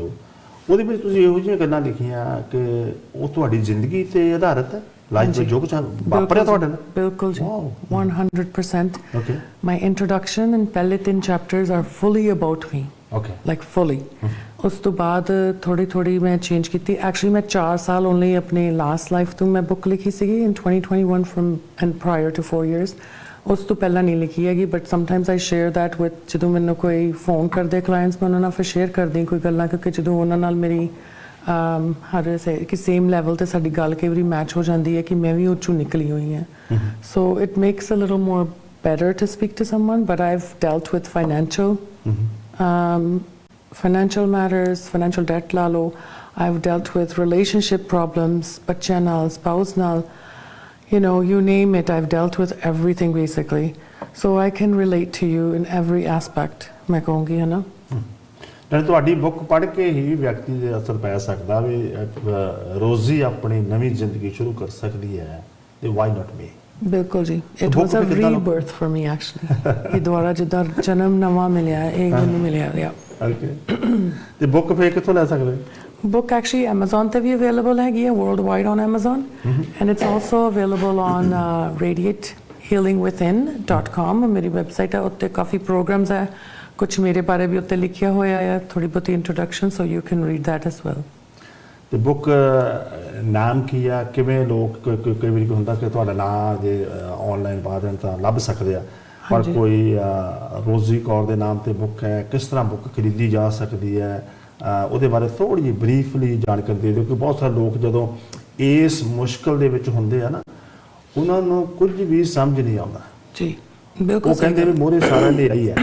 ਉਹਦੇ ਵਿੱਚ ਤੁਸੀਂ ਇਹੋ ਜਿਹੀਆਂ ਗੱਲਾਂ ਲਿਖੀਆਂ ਕਿ ਉਹ ਤੁਹਾਡੀ ਜ਼ਿੰਦਗੀ ਤੇ ਆਧਾਰਿਤ ਹੈ, ਲਾਈਫ ਵਿੱਚ ਜੋ ਕੁਝ ਵਾਪਰਿਆ ਤੁਹਾਡੇ ਨਾਲ? ਬਿਲਕੁਲ ਜੀ, 100%। ਓਕੇ। ਮਾਈ ਇੰਟਰੋਡਕਸ਼ਨ ਐਂਡ ਪਹਿਲੇ 3 chapters are fully about me, okay, like fully. ਉਸ ਤੋਂ ਬਾਅਦ ਥੋੜੀ ਮੈਂ ਚੇਂਜ ਕੀਤੀ। ਐਕਚੁਅਲੀ ਮੈਂ 4 ਸਾਲ ਓਨਲੀ ਆਪਣੇ ਲਾਸਟ ਲਾਈਫ ਤੋਂ ਮੈਂ ਬੁੱਕ ਲਿਖੀ ਸੀਗੀ in 2021 from and prior to 4 years। ਉਸ ਤੋਂ ਪਹਿਲਾਂ ਨਹੀਂ ਲਿਖੀ ਹੈਗੀ, but sometimes I share that with, ਜਦੋਂ ਮੈਨੂੰ ਕੋਈ ਫੋਨ ਕਰਦੇ ਕਲਾਇੰਟਸ, ਮੈਂ ਉਹਨਾਂ ਨਾਲ ਫਿਰ ਸ਼ੇਅਰ ਕਰਦੀ ਕੋਈ ਗੱਲਾਂ, ਕਿਉਂਕਿ ਜਦੋਂ ਉਹਨਾਂ ਨਾਲ ਮੇਰੀ ਹਰ ਕਿ ਸੇਮ ਲੈਵਲ ਤੇ ਸਾਡੀ ਗੱਲ ਕਈ ਵਾਰੀ ਮੈਚ ਹੋ ਜਾਂਦੀ ਹੈ ਕਿ ਮੈਂ ਵੀ ਉਹ 'ਚੋਂ ਨਿਕਲੀ ਹੋਈ ਹਾਂ। So it makes a little more better to speak to someone, but I've dealt with financial matters, financial debt la lo. I've dealt with relationship problems, bachcha naal, spouse naal, you know, you name it. I've dealt with everything basically. So I can relate to you in every aspect. मैं कहूँगी है ना। ਨਾਲੇ ਤੁਹਾਡੀ book ਪੜ੍ਹ ਕੇ ਹੀ ਵਿਅਕਤੀ ਦੇ ਅਸਰ ਪੈ ਸਕਦਾ ਵੀ ਰੋਜ਼ੀ ਆਪਣੀ ਨਵੀਂ ਜ਼ਿੰਦਗੀ ਸ਼ੁਰੂ ਕਰ ਸਕਦੀ ਹੈ, ਤੇ ਵਾਈ ਨਾਟ ਮੀ। ਬਿਲਕੁਲ ਜੀ, it was a rebirth for me actually. ਇਹ ਦੁਬਾਰਾ ਜਿੱਦਾਂ ਜਨਮ ਨਵਾਂ ਮਿਲਿਆ, ਇਹ ਮੈਨੂੰ ਮਿਲਿਆ ਗਿਆ। ਓਕੇ। ਤੇ ਬੁੱਕ ਫੇਰ ਕਿੱਥੋਂ ਲੈ ਸਕਦੇ? ਬੁੱਕ ਐਕਚੁਅਲੀ Amazon ਤੇ ਵੀ ਅਵੇਲੇਬਲ ਹੈਗੀ ਹੈ, world wide on Amazon, and it's also available on radiatehealingwithin.com। ਮੇਰੀ ਵੈਬਸਾਈਟ ਹੈ, ਉੱਤੇ ਕਾਫੀ ਪ੍ਰੋਗਰਾਮਸ ਹੈ, ਕੁਛ ਮੇਰੇ ਬਾਰੇ ਵੀ ਉੱਤੇ ਲਿਖਿਆ ਹੋਇਆ ਹੈ, ਥੋੜੀ ਬਹੁਤੀ introduction, so you can read that as well. ਤੇ ਬੁੱਕ ਨਾਮ ਕੀ ਆ? ਕਿਵੇਂ ਲੋਕ ਕਈ ਵਾਰੀ ਹੁੰਦਾ ਕਿ ਤੁਹਾਡਾ ਨਾਮ ਜੇ ਆਨਲਾਈਨ ਪਾ ਦੇਣ ਤਾਂ ਲੱਭ ਸਕਦੇ ਆ, ਪਰ ਕੋਈ ਰੋਜ਼ੀ ਕੌਰ ਦੇ ਨਾਮ ਤੇ ਬੁੱਕ ਹੈ, ਕਿਸ ਤਰ੍ਹਾਂ ਬੁੱਕ ਖਰੀਦੀ ਜਾ ਸਕਦੀ ਹੈ, ਉਹਦੇ ਬਾਰੇ ਥੋੜੀ ਜਿਹੀ ਬਰੀਫਲੀ ਜਾਣਕਾਰੀ ਦੇ ਦਿਓ, ਕਿ ਬਹੁਤ ਸਾਰੇ ਲੋਕ ਜਦੋਂ ਇਸ ਮੁਸ਼ਕਲ ਦੇ ਵਿੱਚ ਹੁੰਦੇ ਆ ਨਾ, ਉਹਨਾਂ ਨੂੰ ਕੁਝ ਵੀ ਸਮਝ ਨਹੀਂ ਆਉਂਦਾ ਜੀ। ਬਿਲਕੁਲ, ਉਹ ਕਹਿੰਦੇ ਵੀ ਮੋਰੇ ਸਾਰਾ ਹਨੇਰਾ ਹੀ ਹੈ।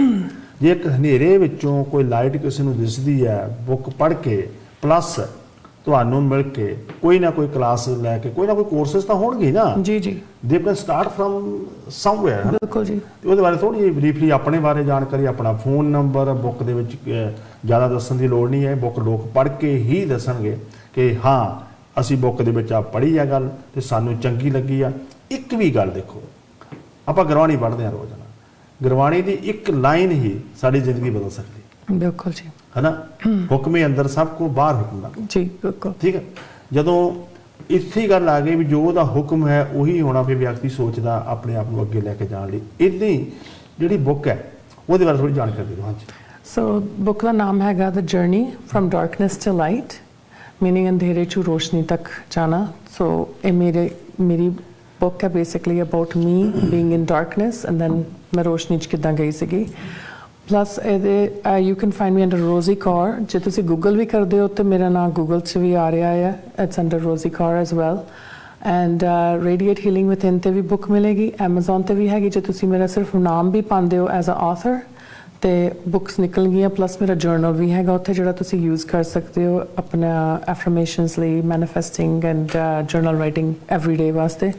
ਜੇ ਇੱਕ ਹਨੇਰੇ ਵਿੱਚੋਂ ਕੋਈ ਲਾਈਟ ਕਿਸੇ ਨੂੰ ਦਿਸਦੀ ਹੈ, ਬੁੱਕ ਪੜ੍ਹ ਕੇ ਪਲੱਸ ਤੁਹਾਨੂੰ ਮਿਲ ਕੇ ਕੋਈ ਨਾ ਕੋਈ ਕਲਾਸ ਲੈ ਕੇ, ਕੋਈ ਨਾ ਕੋਈ ਕੋਰਸਿਸ ਤਾਂ ਹੋਣਗੇ ਨਾ ਜੀ ਜੀ, they can start firm somewhere. ਬਿਲਕੁਲ ਜੀ। ਉਹਦੇ ਬਾਰੇ ਥੋੜੀ ਜਿਹੀ ਬਰੀਫਲੀ ਆਪਣੇ ਬਾਰੇ ਜਾਣਕਾਰੀ, ਆਪਣਾ ਫੋਨ ਨੰਬਰ, ਬੁੱਕ ਦੇ ਵਿੱਚ ਜ਼ਿਆਦਾ ਦੱਸਣ ਦੀ ਲੋੜ ਨਹੀਂ ਹੈ, ਬੁੱਕ ਲੋਕ ਪੜ੍ਹ ਕੇ ਹੀ ਦੱਸਣਗੇ ਕਿ ਹਾਂ ਅਸੀਂ ਬੁੱਕ ਦੇ ਵਿੱਚ ਆ ਪੜ੍ਹੀ ਆ ਗੱਲ ਤੇ ਸਾਨੂੰ ਚੰਗੀ ਲੱਗੀ ਆ। ਇੱਕ ਵੀ ਗੱਲ ਦੇਖੋ, ਆਪਾਂ ਗੁਰਬਾਣੀ ਪੜ੍ਹਦੇ ਹਾਂ ਰੋਜ਼ਾਨਾ, ਗੁਰਬਾਣੀ ਦੀ ਇੱਕ ਲਾਈਨ ਹੀ ਸਾਡੀ ਜ਼ਿੰਦਗੀ ਬਦਲ ਸਕਦੀ। ਬਿਲਕੁਲ ਜੀ, है ना। हुक्मे अंदर सब को बाहर हुक्म जी, बिल्कुल ठीक है। जदों इत्थे गल आ गई भी जो ਉਹਦਾ ਹੁਕਮ ਹੈ ਉਹੀ ਹੋਣਾ, ਫਿਰ ਵਿਅਕਤੀ ਸੋਚਦਾ ਆਪਣੇ ਆਪ ਨੂੰ ਅੱਗੇ ਲੈ ਕੇ ਜਾਣ ਲਈ। ਇਦਾਂ ਹੀ ਜਿਹੜੀ ਬੁੱਕ ਹੈ ਉਹਦੇ ਬਾਰੇ ਥੋੜੀ ਜਾਣਕਾਰੀ ਦਿਓ। ਹਾਂਜੀ। ਸੋ ਬੁੱਕ ਦਾ ਨਾਮ ਹੈਗਾ the journey from darkness to light, meaning ਅੰਧੇਰੇ ਤੋਂ ਰੋਸ਼ਨੀ ਤੱਕ ਜਾਣਾ। ਸੋ ਇਹ ਮੇਰੀ ਬੁੱਕ ਹੈ basically about me being in darkness and then ਮੈਂ ਰੋਸ਼ਨੀ 'ਚ ਕਿੱਦਾਂ ਗਈ ਸੀਗੀ। ਪਲੱਸ ਇਹਦੇ you can find me under Rosie Kaur. ਜੇ ਤੁਸੀਂ ਗੂਗਲ ਵੀ ਕਰਦੇ ਹੋ ਤਾਂ ਮੇਰਾ ਨਾਮ ਗੂਗਲ 'ਚ ਵੀ ਆ ਰਿਹਾ ਹੈ, it's under Rosie Kaur as well. And radiate healing within ਤੇ ਵੀ ਬੁੱਕ ਮਿਲੇਗੀ, ਐਮਾਜ਼ੋਨ ਤੇ ਵੀ ਹੈਗੀ। ਜੇ ਤੁਸੀਂ ਮੇਰਾ ਸਿਰਫ ਨਾਮ ਵੀ ਪਾਉਂਦੇ ਹੋ ਐਜ਼ ਅ ਆਥਰ ਤੇ ਬੁੱਕਸ ਨਿਕਲਣਗੀਆਂ। ਪਲੱਸ ਮੇਰਾ ਜਰਨਲ ਵੀ ਹੈਗਾ ਉੱਥੇ ਜਿਹੜਾ ਤੁਸੀਂ ਯੂਜ਼ ਕਰ ਸਕਦੇ ਹੋ ਆਪਣਾ ਐਫਰਮੇਸ਼ਨਸ ਲਈ, ਮੈਨੀਫੈਸਟਿੰਗ ਐਂਡ ਜਰਨਲ ਰਾਈਟਿੰਗ ਐਵਰੀਡੇ ਵਾਸਤੇ।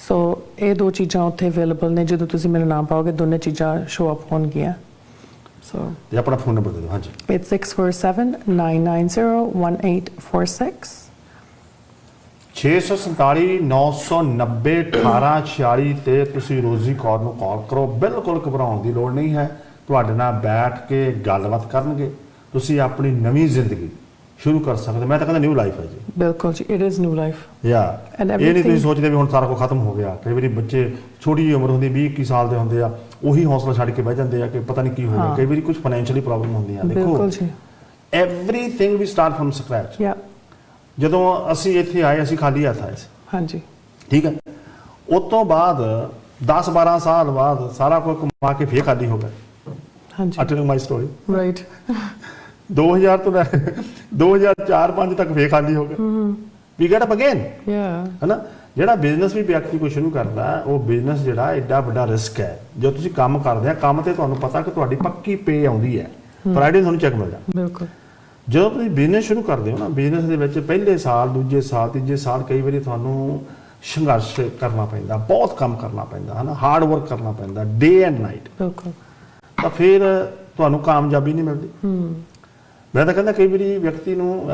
ਸੋ ਇਹ 2 ਚੀਜ਼ਾਂ ਉੱਥੇ ਅਵੇਲੇਬਲ ਨੇ। ਜਦੋਂ ਤੁਸੀਂ ਮੇਰਾ ਨਾਮ ਪਾਓਗੇ ਦੋਨੇ ਚੀਜ਼ਾਂ ਸ਼ੋ ਅਪ ਹੋਣਗੀਆਂ। ਤੇ ਆਪਣਾ ਫੋਨ ਨੰਬਰ ਦੇ ਦਿਓ। ਹਾਂਜੀ। It's 647-990-1846 647 990 1846 ਤੇ ਤੁਸੀਂ ਰੋਜ਼ੀ ਕੌਰ ਨੂੰ ਕਾਲ ਕਰੋ। ਬਿਲਕੁਲ ਘਬਰਾਉਣ ਦੀ ਲੋੜ ਨਹੀਂ ਹੈ, ਤੁਹਾਡੇ ਨਾਲ ਬੈਠ ਕੇ ਗੱਲਬਾਤ ਕਰਨਗੇ, ਤੁਸੀਂ ਆਪਣੀ ਨਵੀਂ ਜ਼ਿੰਦਗੀ ਸ਼ੁਰੂ ਕਰ ਸਕਦੇ। ਮੈਂ ਤਾਂ ਕਹਿੰਦਾ ਨਿਊ ਲਾਈਫ ਹੈ ਜੀ। ਬਿਲਕੁਲ ਜੀ, ਇਟ ਇਜ਼ ਨਿਊ ਲਾਈਫ। ਇਹ ਨਹੀਂ ਤੁਸੀਂ ਸੋਚਦੇ ਵੀ ਹੁਣ ਸਾਰਾ ਕੁਝ ਖਤਮ ਹੋ ਗਿਆ। ਕਈ ਵਾਰੀ ਬੱਚੇ ਛੋਟੀ ਜਿਹੀ ਉਮਰ ਹੁੰਦੀ 20-21 ਸਾਲ ਦੇ ਹੁੰਦੇ ਆ, ਉਹੀ ਹੌਸਲਾ ਛੱਡ ਕੇ ਬਹਿ ਜਾਂਦੇ ਆ ਕਿ ਪਤਾ ਨਹੀਂ ਕੀ ਹੋ ਗਿਆ। ਕਈ ਵਾਰੀ ਕੁਝ ਫਾਈਨੈਂਸ਼ੀਅਲੀ ਪ੍ਰੋਬਲਮ ਹੁੰਦੀਆਂ। ਦੇਖੋ ਐਵਰੀਥਿੰਗ ਵੀ ਸਟਾਰਟ ਫਰਮ ਸਕ੍ਰੈਚ। ਜਦੋਂ ਅਸੀਂ ਇੱਥੇ ਆਏ ਅਸੀਂ ਖਾਲੀ ਹੱਥ ਆਏ ਸੀ। ਹਾਂਜੀ, ਠੀਕ ਹੈ। ਉਸ ਤੋਂ ਬਾਅਦ 10-12 ਸਾਲ ਬਾਅਦ ਸਾਰਾ ਕੁਝ ਕਮਾ ਕੇ ਫੇਰ ਖਾਲੀ ਹੋ ਗਏ। ਹਾਂਜੀ, I tell you my story. Right. 2000 ਤੋਂ 2004-5 ਤੱਕ ਫੇਰ ਖਾਲੀ ਹੋ ਗਏ। We get up again. ਹੈ ਨਾ। ਜਿਹੜਾ ਬਿਜ਼ਨਸ ਵੀ ਵਿਅਕਤੀ ਕੋਈ ਸ਼ੁਰੂ ਕਰਦਾ, ਉਹ ਬਿਜ਼ਨਸ ਜਿਹੜਾ ਐਡਾ ਵੱਡਾ ਰਿਸਕ ਹੈ। ਜਦੋਂ ਤੁਸੀਂ ਕੰਮ ਕਰਦੇ ਆ, ਕੰਮ ਤੇ ਤੁਹਾਨੂੰ ਪਤਾ ਕਿ ਤੁਹਾਡੀ ਪੱਕੀ ਪੇ ਆਉਂਦੀ ਹੈ, ਫਰਾਈਡੇ ਤੁਹਾਨੂੰ ਚੈੱਕ ਮਿਲਦਾ। ਬਿਲਕੁਲ। ਜਦੋਂ ਤੁਸੀਂ ਬਿਜ਼ਨਸ ਸ਼ੁਰੂ ਕਰਦੇ ਹੋ ਨਾ, ਬਿਜ਼ਨਸ ਦੇ ਵਿੱਚ ਪਹਿਲੇ ਸਾਲ, ਦੂਜੇ ਸਾਲ, ਤੀਜੇ ਸਾਲ ਕਈ ਵਾਰੀ ਤੁਹਾਨੂੰ ਸੰਘਰਸ਼ ਕਰਨਾ ਪੈਂਦਾ, ਬਹੁਤ ਕੰਮ ਕਰਨਾ ਪੈਂਦਾ, ਹੈ ਨਾ, ਹਾਰਡ ਵਰਕ ਕਰਨਾ ਪੈਂਦਾ, ਡੇ ਐਂਡ ਨਾਈਟ। ਬਿਲਕੁਲ। ਤਾਂ ਫਿਰ ਤੁਹਾਨੂੰ ਕਾਮਯਾਬੀ ਨਹੀਂ ਮਿਲਦੀ। ਮੈਂ ਤਾਂ ਕਹਿੰਦਾ ਕਈ ਵਾਰੀ ਵਿਅਕਤੀ ਨੂੰ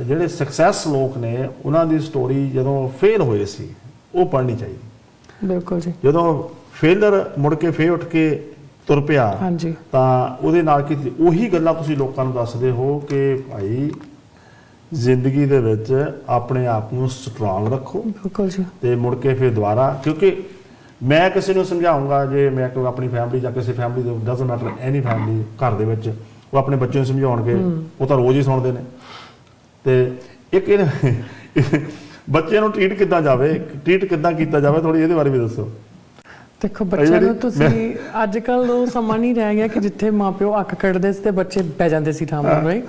ਜਿਹੜੇ ਸਕਸੈਸ ਲੋਕ ਨੇ ਉਹਨਾਂ ਦੀ ਸਟੋਰੀ ਜਦੋਂ ਫੇਲ ਹੋਏ ਸੀ ਉਹ ਪੜ੍ਹਨੀ ਚਾਹੀਦੀ। ਬਿਲਕੁਲ ਜੀ। ਜਦੋਂ ਫੇਲਰ ਮੁੜ ਕੇ ਫੇਰ ਉੱਠ ਕੇ ਤੁਰ ਪਿਆ ਹਾਂਜੀ ਤਾਂ ਉਹਦੇ ਨਾਲ ਕੀ ਉਹੀ ਗੱਲਾਂ ਤੁਸੀਂ ਲੋਕਾਂ ਨੂੰ ਦੱਸਦੇ ਹੋ ਕਿ ਭਾਈ ਜ਼ਿੰਦਗੀ ਦੇ ਵਿੱਚ ਆਪਣੇ ਆਪ ਨੂੰ ਸਟਰੋਂਗ ਰੱਖੋ। ਬਿਲਕੁਲ ਜੀ। ਤੇ ਮੁੜ ਕੇ ਫਿਰ ਦੁਬਾਰਾ, ਕਿਉਂਕਿ ਮੈਂ ਕਿਸੇ ਨੂੰ ਸਮਝਾਉਂਗਾ ਜੇ ਮੈਂ ਕੋਈ ਆਪਣੀ ਫੈਮਿਲੀ ਜਾਂ ਕਿਸੇ ਫੈਮਿਲੀ ਦੇ ਡਸਨਟ ਮੈਟਰ ਐਨੀ ਫੈਮਿਲੀ ਘਰ ਦੇ ਵਿੱਚ ਉਹ ਆਪਣੇ ਬੱਚੇ ਨੂੰ ਸਮਝਾਉਣਗੇ, ਉਹ ਤਾਂ ਰੋਜ਼ ਹੀ ਸੁਣਦੇ ਨੇ। ਤੇ ਇੱਕ ਬੱਚੇ ਨੂੰ ਟ੍ਰੀਟ ਕਿੱਦਾਂ ਜਾਵੇ, ਟ੍ਰੀਟ ਕਿੱਦਾਂ ਕੀਤਾ ਜਾਵੇ, ਥੋੜੀ ਇਹਦੇ ਬਾਰੇ ਵੀ ਦੱਸੋ। ਦੇਖੋ ਬੱਚਿਆਂ ਨੂੰ ਤੁਸੀਂ ਅੱਜ ਕੱਲ੍ਹ ਉਹ ਸਮਾਂ ਨਹੀਂ ਰਹਿ ਗਿਆ ਕਿ ਜਿੱਥੇ ਮਾਪਿਓ ਅੱਖ ਕੱਢਦੇ ਸੀ ਤੇ ਬੱਚੇ ਬਹਿ ਜਾਂਦੇ ਸੀ ਠਾਮ ਨਾਲ, ਰਾਈਟ।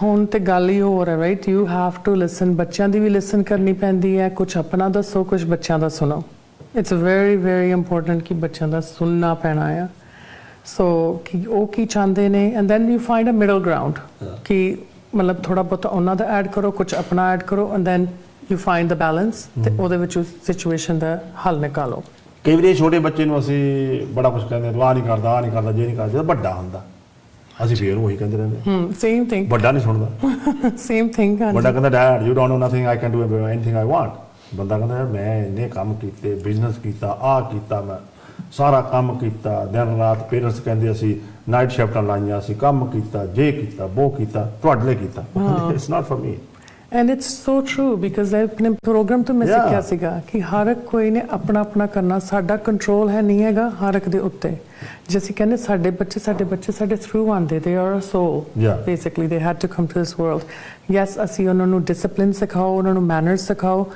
ਹੁਣ ਤੇ ਗੱਲ ਹੀ ਹੋਰ ਹੈ, right. You have to listen. ਬੱਚਿਆਂ ਦੀ ਵੀ ਲਿਸਨ ਕਰਨੀ ਪੈਂਦੀ ਹੈ, ਕੁਝ ਆਪਣਾ ਦੱਸੋ, ਕੁਝ ਬੱਚਿਆਂ ਦਾ ਸੁਣੋ। ਇਟਸ ਵੈਰੀ ਵੈਰੀ ਇੰਪੋਰਟੈਂਟ ਕਿ ਬੱਚਿਆਂ ਦਾ ਸੁਣਨਾ ਪੈਣਾ ਆ। ਸੋ ਕਿ ਉਹ ਕੀ ਚਾਹੁੰਦੇ ਨੇ, and then you find a middle ground ਕਿ ਮਤਲਬ ਥੋੜਾ ਬਹੁਤਾ ਉਹਨਾਂ ਦਾ ਐਡ ਕਰੋ, ਕੁਝ ਆਪਣਾ ਐਡ ਕਰੋ, and then you find the balance ਤੇ ਉਹਦੇ ਵਿੱਚ ਸਿਚੁਏਸ਼ਨ ਦਾ ਹੱਲ ਨਿਕਾਲੋ। ਕਈ ਵਾਰੀ ਛੋਟੇ ਬੱਚੇ ਨੂੰ ਅਸੀਂ ਬੜਾ ਕੁਝ ਕਹਿੰਦੇ, ਆਹ ਨਹੀਂ ਕਰਦਾ, ਆਹ ਨਹੀਂ ਕਰਦਾ, ਜੇ ਨਹੀਂ ਕਰਦਾ। ਜਦੋਂ ਵੱਡਾ ਹੁੰਦਾ ਅਸੀਂ ਫੇਰ ਉਹੀ ਕਹਿੰਦੇ ਰਹਿੰਦੇ। Same thing. ਵੱਡਾ ਨਹੀਂ ਸੁਣਦਾ। Same thing. ਵੱਡਾ ਕਹਿੰਦਾ dad you don't know nothing, I can do anything I want. ਬੰਦਾ ਕਹਿੰਦਾ ਯਾਰ ਮੈਂ ਇੰਨੇ ਕੰਮ ਕੀਤੇ, ਬਿਜ਼ਨਸ ਕੀਤਾ, ਆਹ ਕੀਤਾ, ਮੈਂ ਸਾਰਾ ਕੰਮ ਕੀਤਾ, ਦਿਨ ਰਾਤ। ਪੇਰੈਂਟਸ ਕਹਿੰਦੇ ਅਸੀਂ ਨਾਈਟ ਸ਼ਿਫਟਾਂ ਲਾਈਆਂ, ਅਸੀਂ ਕੰਮ ਕੀਤਾ, ਜੇ ਕੀਤਾ, ਉਹ ਕੀਤਾ, ਤੁਹਾਡੇ ਲਈ ਕੀਤਾ। It's not for me. And it's so true because ਆਪਣੇ ਪ੍ਰੋਗਰਾਮ ਤੋਂ ਮੈਂ ਸਿੱਖਿਆ ਸੀਗਾ ਕਿ ਹਰ ਇੱਕ ਕੋਈ ਨੇ ਆਪਣਾ ਆਪਣਾ ਕਰਨਾ। ਸਾਡਾ ਕੰਟਰੋਲ ਹੈ ਨਹੀਂ ਹੈਗਾ ਹਰ ਇੱਕ ਦੇ ਉੱਤੇ। ਜੇ ਅਸੀਂ ਕਹਿੰਦੇ ਸਾਡੇ ਬੱਚੇ ਸਾਡੇ ਥਰੂ ਆਉਂਦੇ, they are a soul basically, they had to come to this world. Yes ਅਸੀਂ ਉਹਨਾਂ ਨੂੰ ਡਿਸਪਲਿਨ ਸਿਖਾਓ, ਉਹਨਾਂ ਨੂੰ ਮੈਨਰਸ ਸਿਖਾਓ,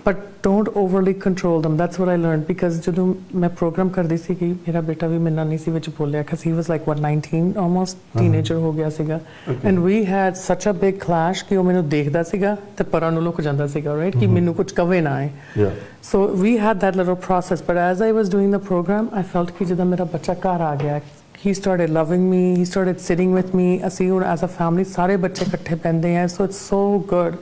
but don't overly control them. That's what I learned because ਜਦੋਂ ਮੈਂ ਪ੍ਰੋਗਰਾਮ ਕਰਦੀ ਸੀ ਕਿ ਮੇਰਾ ਬੇਟਾ ਵੀ ਮੇਰੇ ਨਾਲ ਨਹੀਂ ਸੀ ਵਿੱਚ ਬੋਲਿਆ because he was like what 19 almost teenager ਹੋ ਗਿਆ ਸੀਗਾ and we had such a big clash ਕਿ ਉਹ ਮੈਨੂੰ ਦੇਖਦਾ ਸੀਗਾ ਤੇ ਪਰਾਂ ਨੂੰ ਲੁਕ ਜਾਂਦਾ ਸੀਗਾ, right, ਕਿ ਮੈਨੂੰ ਕੁਝ ਕਵੇ ਨਾ ਆਏ। So we had that little process, but as I was doing the program I felt ਕਿ ਜਦੋਂ ਮੇਰਾ ਬੱਚਾ ਘਰ ਆ ਗਿਆ, he started loving me, he started sitting with me, ਅਸੀਂ ਹੁਣ as a family ਸਾਰੇ ਬੱਚੇ ਇਕੱਠੇ ਪੈਂਦੇ हैं, so it's so good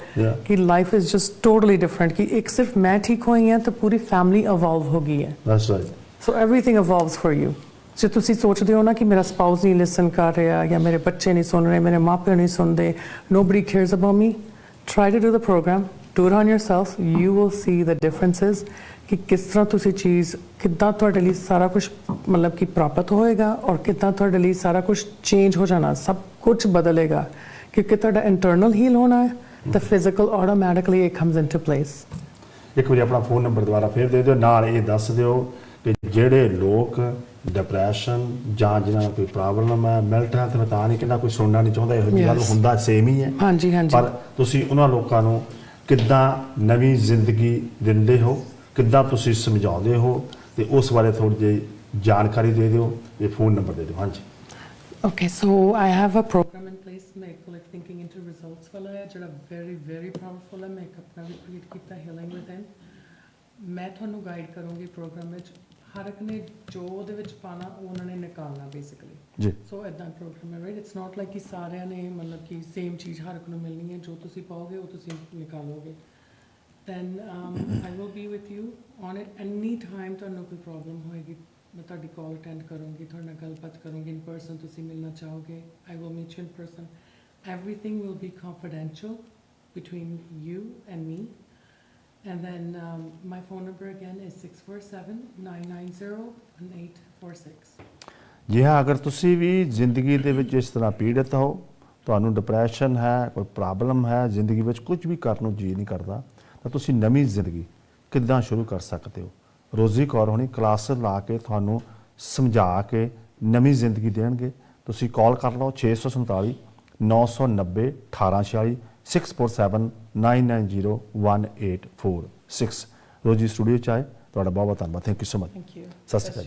ਕਿ life is just totally different ਕਿ ਇੱਕ ਸਿਰਫ ਮੈਂ ਠੀਕ ਹੋਈ ਹਾਂ ਤਾਂ ਪੂਰੀ family evolve ਹੋ ਗਈ ਹੈ। That's right. So everything evolves for you. ਜੇ ਤੁਸੀਂ ਸੋਚਦੇ ਹੋ ਨਾ ਕਿ ਮੇਰਾ spouse ਨਹੀਂ listen ਕਰ ਰਿਹਾ ਜਾਂ ਮੇਰੇ ਬੱਚੇ ਨਹੀਂ ਸੁਣ ਰਹੇ, ਮੇਰੇ ਮਾਪੇ ਨਹੀਂ ਸੁਣਦੇ, nobody cares about me, try to do the program, do it on yourself, you will see the differences ਕਿ ਕਿਸ ਤਰ੍ਹਾਂ ਤੁਸੀਂ ਚੀਜ਼ ਕਿੱਦਾਂ ਤੁਹਾਡੇ ਲਈ ਸਾਰਾ ਕੁਝ ਮਤਲਬ ਕਿ ਪ੍ਰਾਪਤ ਹੋਏਗਾ ਔਰ ਕਿੱਦਾਂ ਤੁਹਾਡੇ ਲਈ ਸਾਰਾ ਕੁਝ ਚੇਂਜ ਹੋ ਜਾਣਾ, ਸਭ ਕੁਝ ਬਦਲੇਗਾ ਕਿਉਂਕਿ ਤੁਹਾਡਾ ਇੰਟਰਨਲ ਹੀਲ ਹੋਣਾ ਹੈ ਤਾਂ physical automatically it comes into place. ਇੱਕ ਵਾਰੀ ਆਪਣਾ ਫੋਨ ਨੰਬਰ ਦੁਬਾਰਾ ਫੇਰ ਦੇ ਦਿਓ, ਨਾਲ ਇਹ ਦੱਸ ਦਿਓ ਕਿ ਜਿਹੜੇ ਲੋਕ ਡਿਪਰੈਸ਼ਨ ਜਾਂ ਜਿਹਨਾਂ ਨੂੰ ਕੋਈ ਪ੍ਰੋਬਲਮ ਹੈ, ਮੈਂਟਲ ਹੈਲਥ ਮੈਂ ਤਾਂ ਨਹੀਂ ਕਹਿੰਦਾ ਕੋਈ ਸੁਣਨਾ ਨਹੀਂ ਚਾਹੁੰਦਾ, ਇਹੋ ਜਿਹੀ ਗੱਲ ਹੁੰਦਾ ਸੇਮ ਹੀ ਹੈ। ਹਾਂਜੀ ਹਾਂਜੀ। ਪਰ ਤੁਸੀਂ ਉਹਨਾਂ ਲੋਕਾਂ ਨੂੰ ਕਿੱਦਾਂ ਨਵੀਂ ਜ਼ਿੰਦਗੀ ਦਿੰਦੇ ਹੋ, ਕਿੱਦਾਂ ਤੁਸੀਂ ਸਮਝਾਉਂਦੇ ਹੋ ਤੇ ਉਸ ਬਾਰੇ ਥੋੜੀ ਜਿਹੀ ਜਾਣਕਾਰੀ ਦੇ ਦਿਓ, ਇਹ ਫੋਨ ਨੰਬਰ ਦੇ ਦਿਓ। ਹਾਂਜੀ। Okay so I have a programme in place ਮੈਂ ਕੋਲ ਥਿੰਕਿੰਗ ਇਨਟੂ ਰਿਜ਼ਲਟਸ ਵਾਲਾ ਹੈ ਜਿਹੜਾ ਵੈਰੀ ਵੈਰੀ ਪਾਵਰਫੁਲ ਹੈ। ਮੈਂ ਇੱਕ ਆਪਣਾ ਵੀ ਕ੍ਰੀਏਟ ਕੀਤਾ ਹੀਲਿੰਗ ਵਿਦਨ। ਮੈਂ ਤੁਹਾਨੂੰ ਗਾਈਡ ਕਰੂੰਗੀ ਪ੍ਰੋਗਰਾਮ ਵਿੱਚ, ਹਰ ਇੱਕ ਨੇ ਜੋ ਉਹਦੇ ਵਿੱਚ ਪਾਣਾ ਉਹ ਉਹਨਾਂ ਨੇ ਨਿਕਾਲਣਾ ਬੇਸਿਕਲੀ ਜੀ। ਸੋ ਇਦਾਂ ਪ੍ਰੋਗਰਾਮ ਹੈ, ਰਾਈਟ। ਇਟਸ ਨਾਟ ਲਾਈਕ ਕਿ ਸਾਰਿਆਂ ਨੇ ਮਤਲਬ ਕਿ ਸੇਮ ਚੀਜ਼ ਹਰ ਇੱਕ ਨੂੰ ਮਿਲਣੀ ਹੈ, ਜੋ ਤੁਸੀਂ ਪਾਓਗੇ ਉਹ ਤੁਸੀਂ ਨਿਕਾਲੋਗੇ। then I will be with you on it any time ਤੁਹਾਨੂੰ ਕੋਈ ਪ੍ਰੋਬਲਮ ਹੋਏਗੀ ਮੈਂ ਤੁਹਾਡੀ ਕਾਲ ਅਟੈਂਡ ਕਰੂੰਗੀ, ਤੁਹਾਡੇ ਨਾਲ ਗੱਲਬਾਤ ਕਰੂੰਗੀ, ਇਨ ਪਰਸਨ ਤੁਸੀਂ ਮਿਲਣਾ ਚਾਹੋਗੇ I will meet you in person. Everything will be confidential between you and me, and then my phone number again is 647-990-1846. ਜੀ ਹਾਂ, ਅਗਰ ਤੁਸੀਂ ਵੀ ਜ਼ਿੰਦਗੀ ਦੇ ਵਿੱਚ ਇਸ ਤਰ੍ਹਾਂ ਪੀੜਤ ਹੋ, ਤੁਹਾਨੂੰ ਡਿਪਰੈਸ਼ਨ ਹੈ, ਕੋਈ ਪ੍ਰੋਬਲਮ ਹੈ, ਜ਼ਿੰਦਗੀ ਵਿੱਚ ਕੁਝ ਵੀ ਕਰਨ ਨੂੰ ਜੀ ਨਹੀਂ ਕਰਦਾ, ਤਾਂ ਤੁਸੀਂ ਨਵੀਂ ਜ਼ਿੰਦਗੀ ਕਿੱਦਾਂ ਸ਼ੁਰੂ ਕਰ ਸਕਦੇ ਹੋ। ਰੋਜ਼ੀ ਕੌਰ ਹੋਣੀ ਕਲਾਸ ਲਾ ਕੇ ਤੁਹਾਨੂੰ ਸਮਝਾ ਕੇ ਨਵੀਂ ਜ਼ਿੰਦਗੀ ਦੇਣਗੇ। ਤੁਸੀਂ ਕਾਲ ਕਰ ਲਓ 647 990 1846 647-990-1846। ਰੋਜ਼ੀ ਸਟੂਡੀਓ 'ਚ ਆਏ, ਤੁਹਾਡਾ ਬਹੁਤ ਬਹੁਤ ਧੰਨਵਾਦ। Thank you so much. ਸਤਿ ਸ਼੍ਰੀ ਅਕਾਲ।